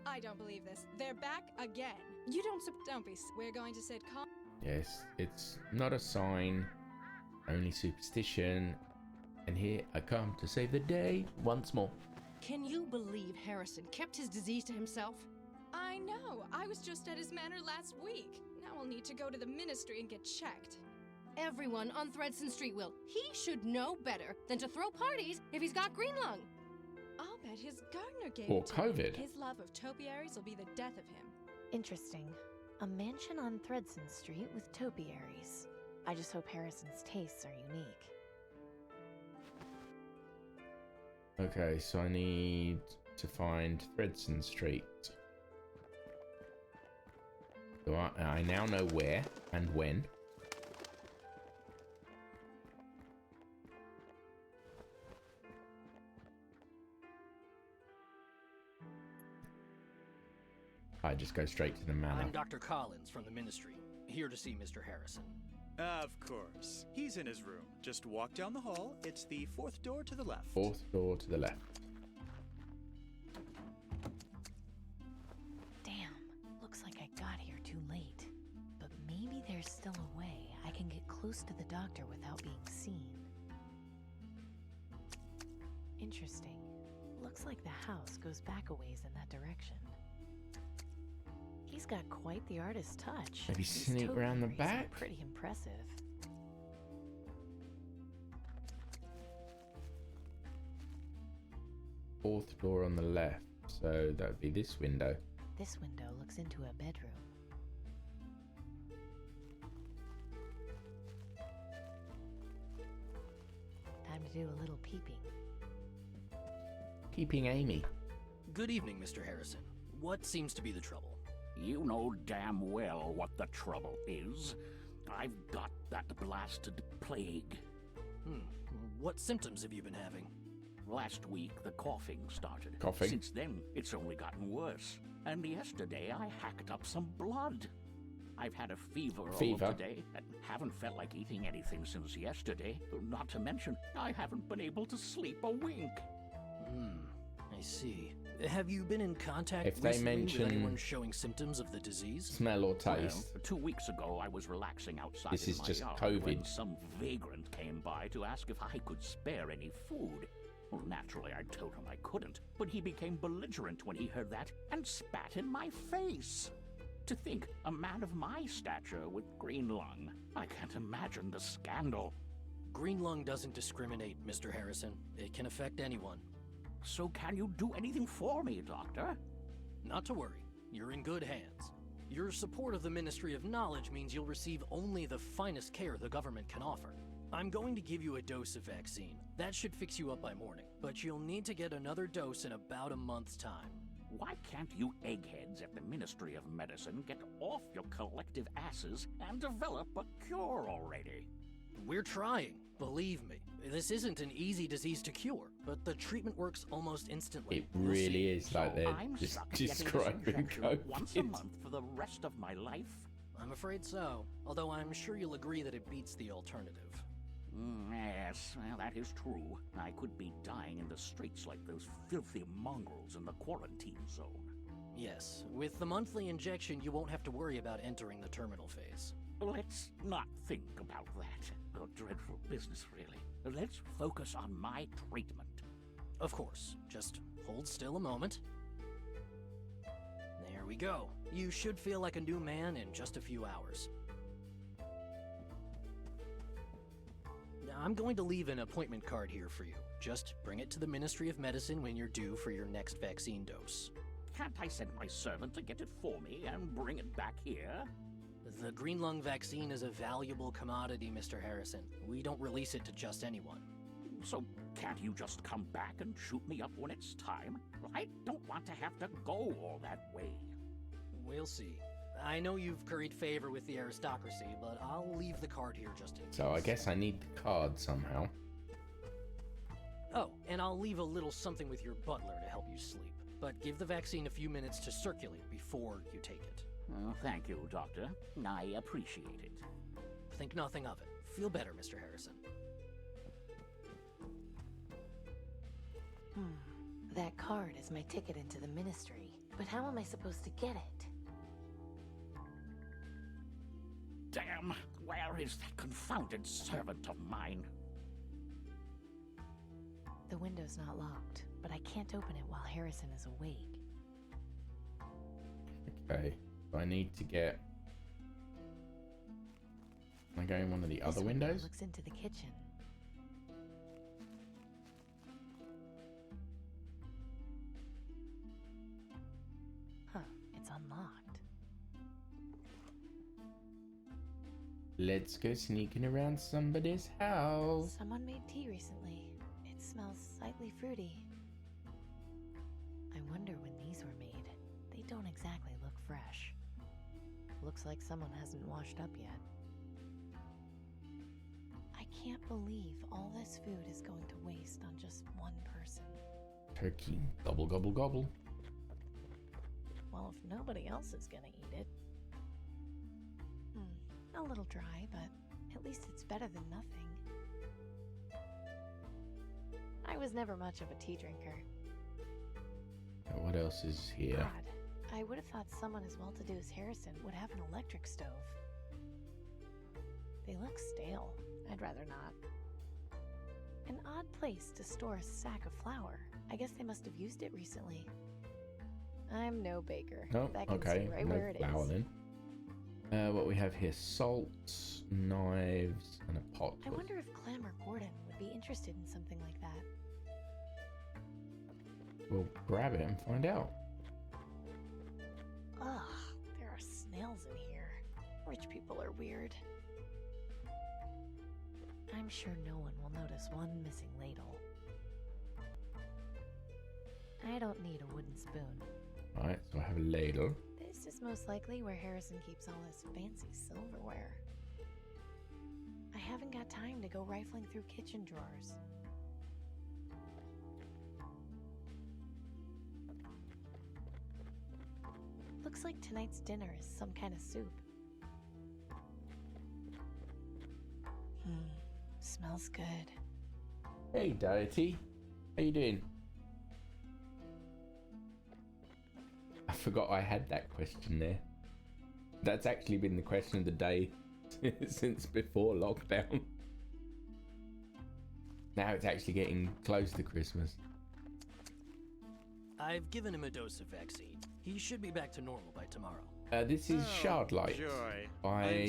I don't believe this. They're back again. You don't be. We're going to sit calm. Yes, it's not a sign, only superstition. And here I come to save the day once more. Can you believe Harrison kept his disease to himself? I know. I was just at his manor last week. Now I'll need to go to the ministry and get checked. Everyone on Thredson Street will. He should know better than to throw parties if he's got green lung. I'll bet his gardener gave Or it to him. COVID. His love of topiaries will be the death of him. Interesting. A mansion on Thredson Street with topiaries. I just hope Harrison's tastes are unique. Okay, so I need to find Thredson Street. So I now know where and when. I just go straight to the manor. I'm Dr. Collins from the Ministry, here to see Mr. Harrison. Of course. He's in his room. Just walk down the hall. It's the fourth door to the left. Fourth door to the left. Damn, looks like I got here too late. But maybe there's still a way I can get close to the doctor without being seen. Interesting. Looks like the house goes back a ways in that direction. He's got quite the artist's touch. Maybe These sneak around the topiaries are back? Pretty impressive. Fourth door on the left. So that would be this window. This window looks into a bedroom. to do a little peeping. Peeping Amy. Good evening, Mr. Harrison. What seems to be the trouble? You know damn well what the trouble is. I've got that blasted plague. What symptoms have you been having? Last week, the coughing started. Coughing? Since then, it's only gotten worse. And yesterday, I hacked up some blood. I've had a fever all of today and haven't felt like eating anything since yesterday. Not to mention, I haven't been able to sleep a wink. I see. Have you been in contact If they recently mention with anyone showing symptoms of the disease? smell or taste. Well, 2 weeks ago, I was relaxing outside This in is my just yard COVID. when some vagrant came by to ask if I could spare any food. Well, naturally, I told him I couldn't, but he became belligerent when he heard that and spat in my face. To think, a man of my stature with green lung. I can't imagine the scandal. Green lung doesn't discriminate, Mr. Harrison. It can affect anyone. So can you do anything for me, Doctor? Not to worry. You're in good hands. Your support of the Ministry of Knowledge means you'll receive only the finest care the government can offer. I'm going to give you a dose of vaccine. That should fix you up by morning, but you'll need to get another dose in about a month's time. Why can't you eggheads at the Ministry of Medicine get off your collective asses and develop a cure already? We're trying, believe me. This isn't an easy disease to cure, but the treatment works almost instantly. It really is like they're I'm just stuck getting this describing injection once a COVID. month for the rest of my life? I'm afraid so, although I'm sure you'll agree that it beats the alternative. Yes, well, that is true. I could be dying in the streets like those filthy mongrels in the quarantine zone. Yes, with the monthly injection, you won't have to worry about entering the terminal phase. Let's not think about that. A dreadful business, really. Let's focus on my treatment. Of course. Just hold still a moment. There we go. You should feel like a new man in just a few hours. Now, I'm going to leave an appointment card here for you. Just bring it to the Ministry of Medicine when you're due for your next vaccine dose. Can't I send my servant to get it for me and bring it back here? The green lung vaccine is a valuable commodity, Mr. Harrison. We don't release it to just anyone. So can't you just come back and shoot me up when it's time? I don't want to have to go all that way. We'll see. I know you've curried favor with the aristocracy, but I'll leave the card here just in case. So I guess I need the card somehow. Oh, and I'll leave a little something with your butler to help you sleep. But give the vaccine a few minutes to circulate before you take it. Oh, thank you, Doctor. I appreciate it. Think nothing of it. Feel better, Mr. Harrison. That card is my ticket into the Ministry. But how am I supposed to get it? Damn! Where is that confounded servant of mine? The window's not locked, but I can't open it while Harrison is awake. Okay. So I need to get... Can I go in one of the other windows? Looks into the kitchen. Huh, it's unlocked. Let's go sneaking around somebody's house. Someone made tea recently. It smells slightly fruity. I wonder when these were made. They don't exactly look fresh. Looks like someone hasn't washed up yet. I can't believe all this food is going to waste on just one person. Turkey. Gobble, gobble, gobble. Well, if nobody else is gonna eat it. A little dry, but at least it's better than nothing. I was never much of a tea drinker. What else is here? God, I would have thought someone as well-to-do as Harrison would have an electric stove. They look stale. I'd rather not. An odd place to store a sack of flour. I guess they must have used it recently. I'm no baker. Oh, that can okay. stay right No where it flour is. then. What we have here, salt, knives, and a pot. I wonder if Clem or Gordon would be interested in something like that. We'll grab it and find out. Ugh, there are snails in here. Rich people are weird. I'm sure no one will notice one missing ladle. I don't need a wooden spoon. Right, so I have a ladle. This is most likely where Harrison keeps all his fancy silverware. I haven't got time to go rifling through kitchen drawers. Looks like tonight's dinner is some kind of soup. Smells good. Hey, Deity. How you doing? I forgot I had that question there. That's actually been the question of the day since before lockdown. Now it's actually getting close to Christmas. I've given him a dose of vaccine. He should be back to normal by tomorrow. This is Shard Light joy. by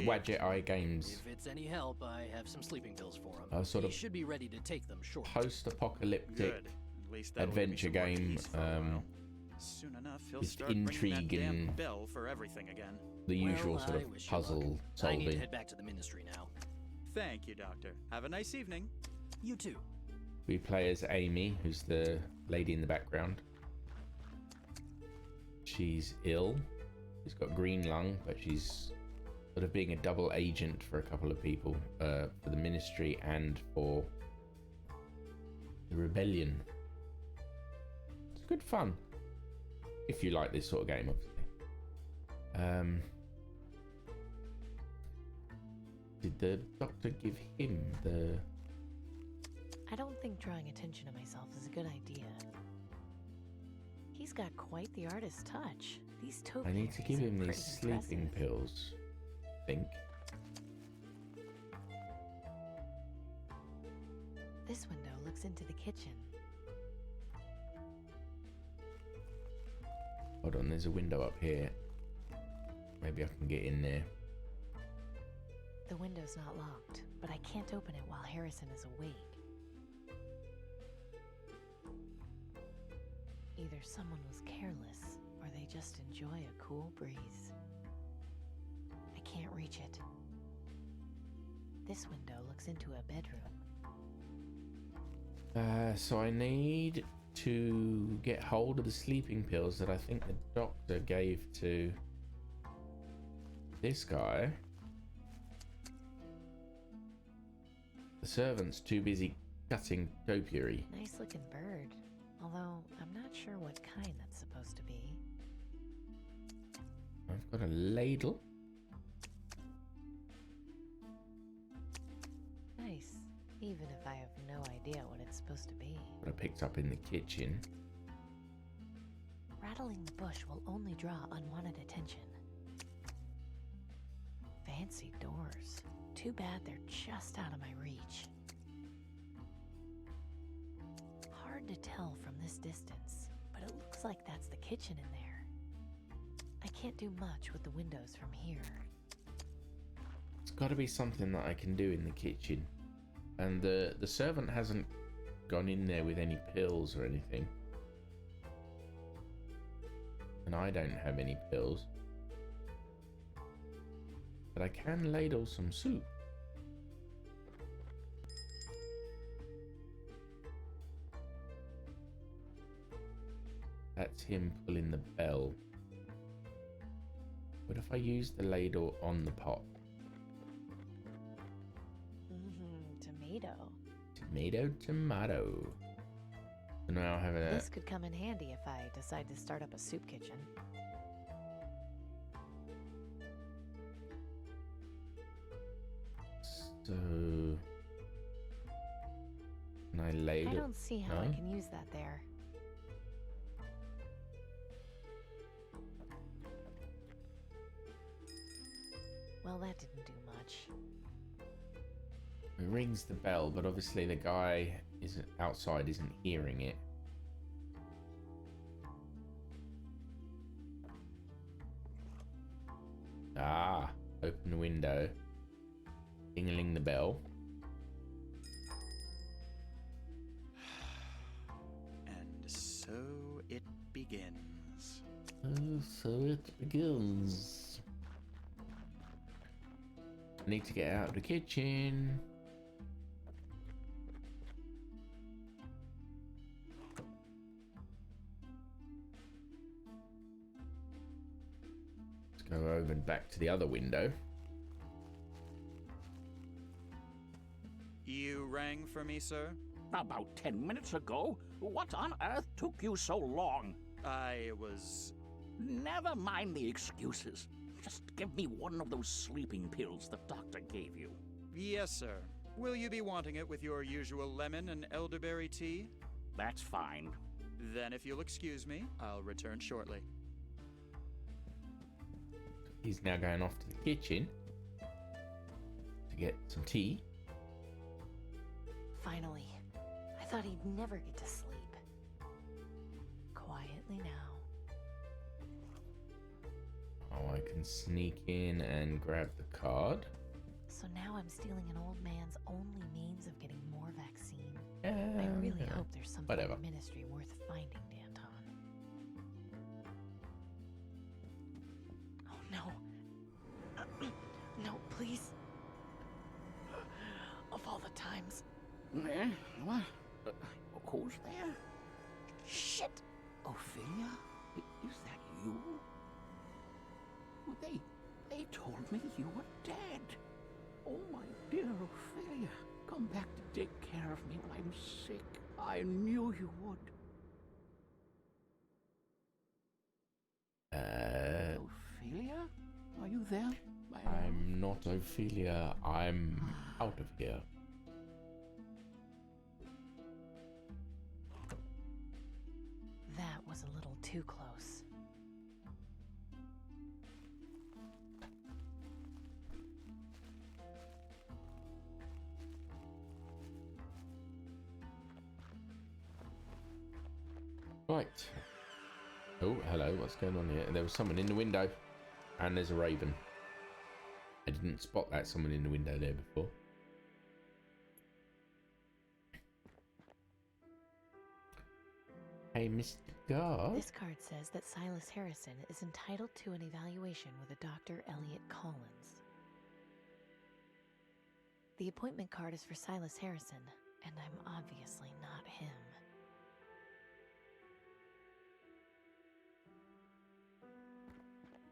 Wadjet Eye Games. If it's any help, I have some sleeping pills for him. A sort he of should be ready to take them shortly. Post-apocalyptic Good. At least that'll give me adventure some more game. peace for a while. Soon enough, he'll with start ringing intrigue that damn and bell for everything again. the usual Well, sort I of wish you puzzle luck. I solving. need to head back to the ministry now. Thank you, Doctor. Have a nice evening. You too. We play as Amy, who's the lady in the background. She's ill. She's got green lung, but she's sort of being a double agent for a couple of people, for the ministry and for the rebellion. It's good fun if you like this sort of game, obviously. Did the doctor give him the... I don't think drawing attention to myself is a good idea. He's got quite the artist's touch. These I need to give him these pretty sleeping impressive. pills, I think. This window looks into the kitchen. Hold on, there's a window up here. Maybe I can get in there. The window's not locked, but I can't open it while Harrison is awake. Either someone was careless, or they just enjoy a cool breeze. I can't reach it. This window looks into a bedroom. So I need to get hold of the sleeping pills that I think the doctor gave to this guy. The servant's too busy cutting topiary. Nice looking bird, although I'm not sure what kind that's supposed to be. I've got a ladle. Nice, even if I have no idea what it's supposed to be. That I picked up in the kitchen. Rattling the bush will only draw unwanted attention. Fancy doors. Too bad they're just out of my reach. Hard to tell from this distance, but it looks like that's the kitchen in there. I can't do much with the windows from here. It's got to be something that I can do in the kitchen. And the servant hasn't gone in there with any pills or anything. And I don't have any pills. But I can ladle some soup. That's him pulling the bell. What if I use the ladle on the pot? Tomato. Tomato, tomato. So now I have a... This could come in handy if I decide to start up a soup kitchen. So... Can I ladle? I don't see how I No? can use that there. Well, that didn't do much. It rings the bell, but obviously the guy isn't outside, isn't hearing it. Ah, open the window. Ding-a-ling the bell. And so it begins. Oh, so it begins. I need to get out of the kitchen. back to the other window. You rang for me, sir? About 10 minutes ago. What on earth took you so long? I was... Never mind the excuses. Just give me one of those sleeping pills the doctor gave you. Yes, sir. Will you be wanting it with your usual lemon and elderberry tea? That's fine. Then if you'll excuse me, I'll return shortly. He's now going off to the kitchen to get some tea. Finally. I thought he'd never get to sleep. Quietly now. Oh, I can sneak in and grab the card. So now I'm stealing an old man's only means of getting more vaccine. I really hope there's something in the ministry worth finding, Danton. Oh no. No, please. Of all the times. What? Who's there? Shit! Ophelia? Is that you? They told me you were dead. Oh, my dear Ophelia, come back to take care of me when I'm sick. I knew you would. Ophelia? Are you there? I'm not Ophelia. I'm out of here. That was a little too close. Right. Oh, hello. What's going on here? There was someone in the window. And there's a raven. I didn't spot that someone in the window there before. Hey, Mr. Guard. This card says that Silas Harrison is entitled to an evaluation with a Dr. Elliot Collins. The appointment card is for Silas Harrison, and I'm obviously not him.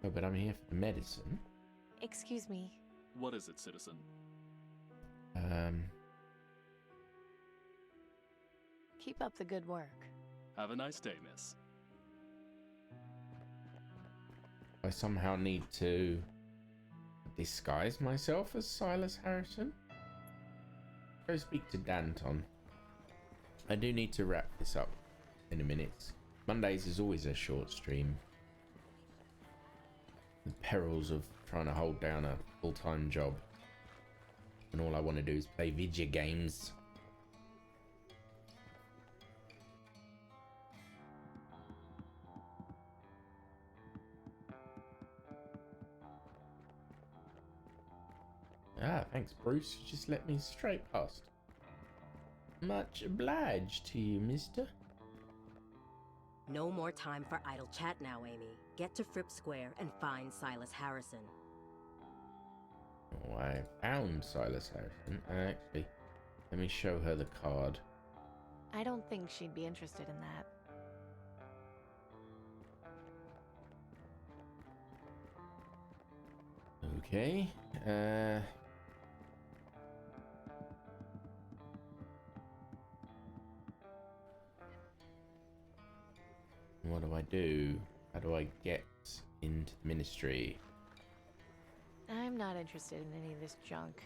Oh, but I'm here for the medicine. Excuse me. What is it, citizen? Keep up the good work. Have a nice day, miss. I somehow need to disguise myself as Silas Harrison. Go speak to Danton. I do need to wrap this up in a minute. Mondays is always a short stream. The perils of trying to hold down a full-time job. And all I want to do is play video games. Ah, thanks, Bruce. You just let me straight past. Much obliged to you, mister. No more time for idle chat now, Amy. Get to Fripp Square and find Silas Harrison. Oh, I found Silas Harrison. Actually, let me show her the card. I don't think she'd be interested in that. Okay. What do I do? How do I get into the ministry? I'm not interested in any of this junk.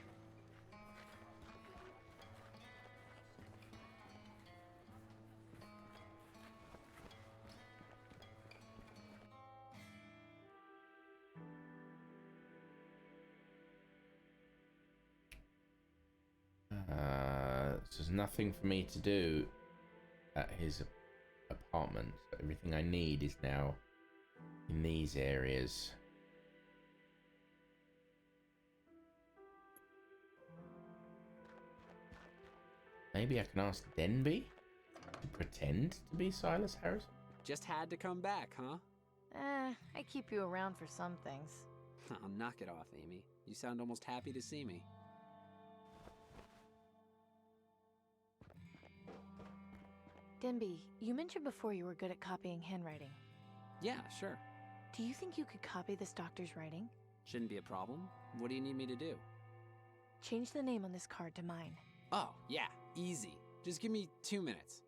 So there's nothing for me to do at his apartment. So everything I need is now in these areas. Maybe I can ask Denby to pretend to be Silas Harrison. Just had to come back, huh? I keep you around for some things. Oh, knock it off, Amy. You sound almost happy to see me. Denby, you mentioned before you were good at copying handwriting. Yeah, sure. Do you think you could copy this doctor's writing? Shouldn't be a problem. What do you need me to do? Change the name on this card to mine. Oh, yeah, easy. Just give me 2 minutes.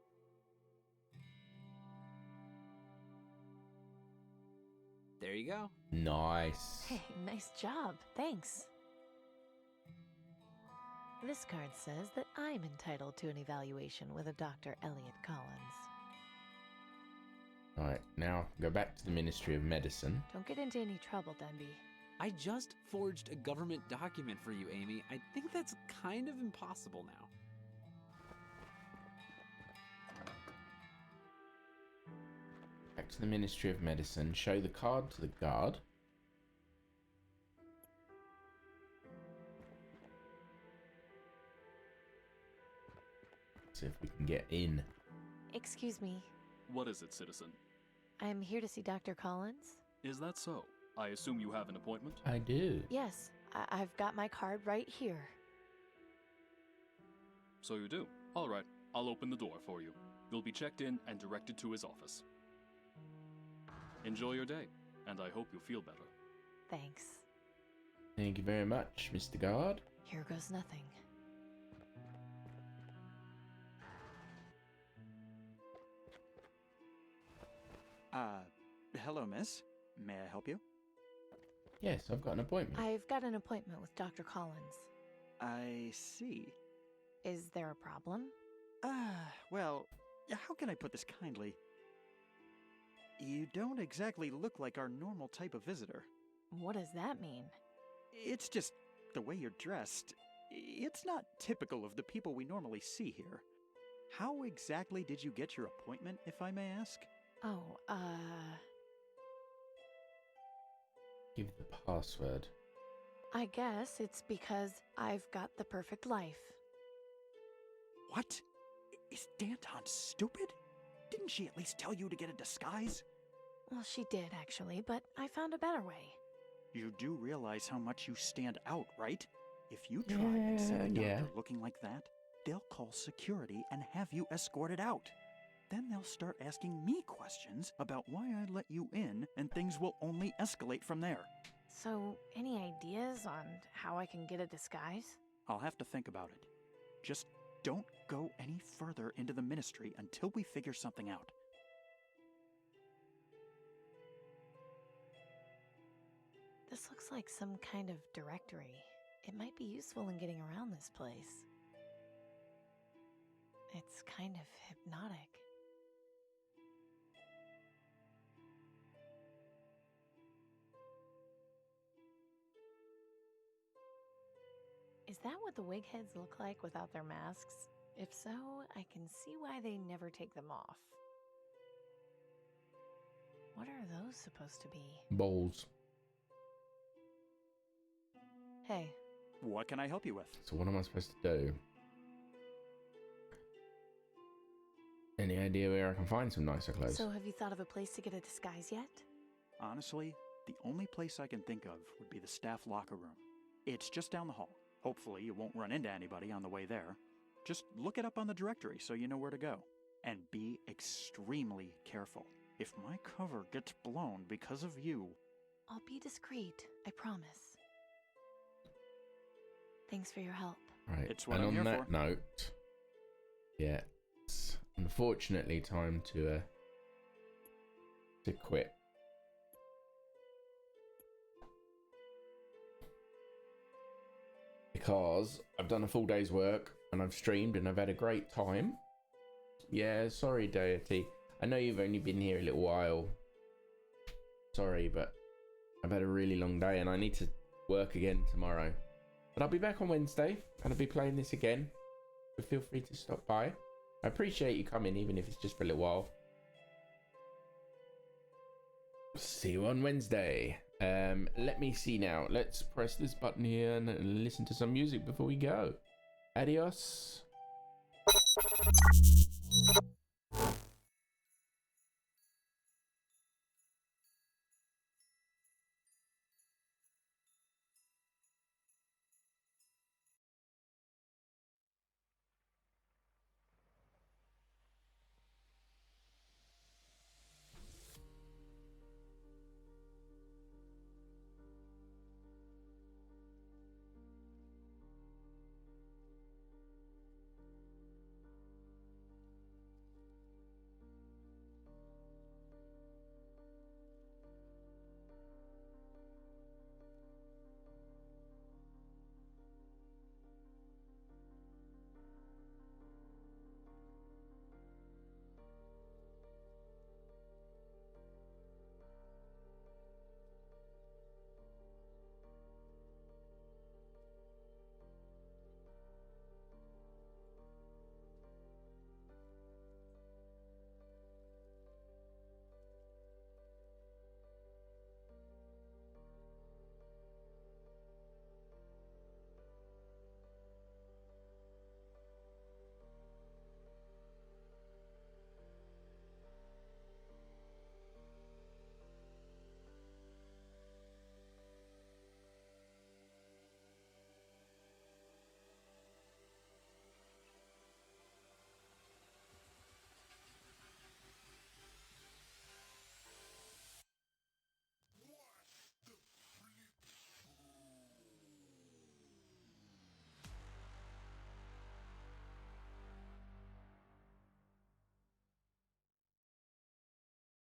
There you go. Nice. Hey, nice job. Thanks. This card says that I'm entitled to an evaluation with a Dr. Elliot Collins. Alright, now go back to the Ministry of Medicine. Don't get into any trouble, Denby. I just forged a government document for you, Amy. I think that's kind of impossible now. Back to the Ministry of Medicine. Show the card to the guard. See if we can get in. Excuse me. What is it, citizen? I'm here to see Dr. Collins. Is that so? I assume you have an appointment? I do. Yes, I've got my card right here. So you do. All right, I'll open the door for you. You'll be checked in and directed to his office. Enjoy your day, and I hope you feel better. Thanks. Thank you very much, Mr. Guard. Here goes nothing. Hello, miss. May I help you? Yes, I've got an appointment. I've got an appointment with Dr. Collins. I see. Is there a problem? Well, how can I put this kindly? You don't exactly look like our normal type of visitor. What does that mean? It's just the way you're dressed. It's not typical of the people we normally see here. How exactly did you get your appointment, if I may ask? Oh, Give the password. I guess it's because I've got the perfect life. What? Is Danton stupid? Didn't she at least tell you to get a disguise? Well, she did, actually, but I found a better way. You do realize how much you stand out, right? If you try and see a doctor looking like that, they'll call security and have you escorted out. Then they'll start asking me questions about why I let you in, and things will only escalate from there. So, any ideas on how I can get a disguise? I'll have to think about it. Just don't go any further into the ministry until we figure something out. This looks like some kind of directory. It might be useful in getting around this place. It's kind of hypnotic. Is that what the wig heads look like without their masks? If so, I can see why they never take them off. What are those supposed to be? Bowls. Hey. What can I help you with? So what am I supposed to do? Any idea where I can find some nicer clothes? So have you thought of a place to get a disguise yet? Honestly, the only place I can think of would be the staff locker room. It's just down the hall. Hopefully you won't run into anybody on the way there. Just look it up on the directory so you know where to go. And be extremely careful. If my cover gets blown because of you... I'll be discreet, I promise. Thanks for your help. Right, it's what and I'm on here that for. note, yeah, it's unfortunately time to quit. Because I've done a full day's work and I've streamed and I've had a great time. Yeah, sorry, Deity. I know you've only been here a little while. Sorry, but I've had a really long day and I need to work again tomorrow. But I'll be back on Wednesday and I'll be playing this again. So feel free to stop by. I appreciate you coming, even if it's just for a little while. See you on Wednesday. Let me see now. Let's press this button here and listen to some music before we go. Adios.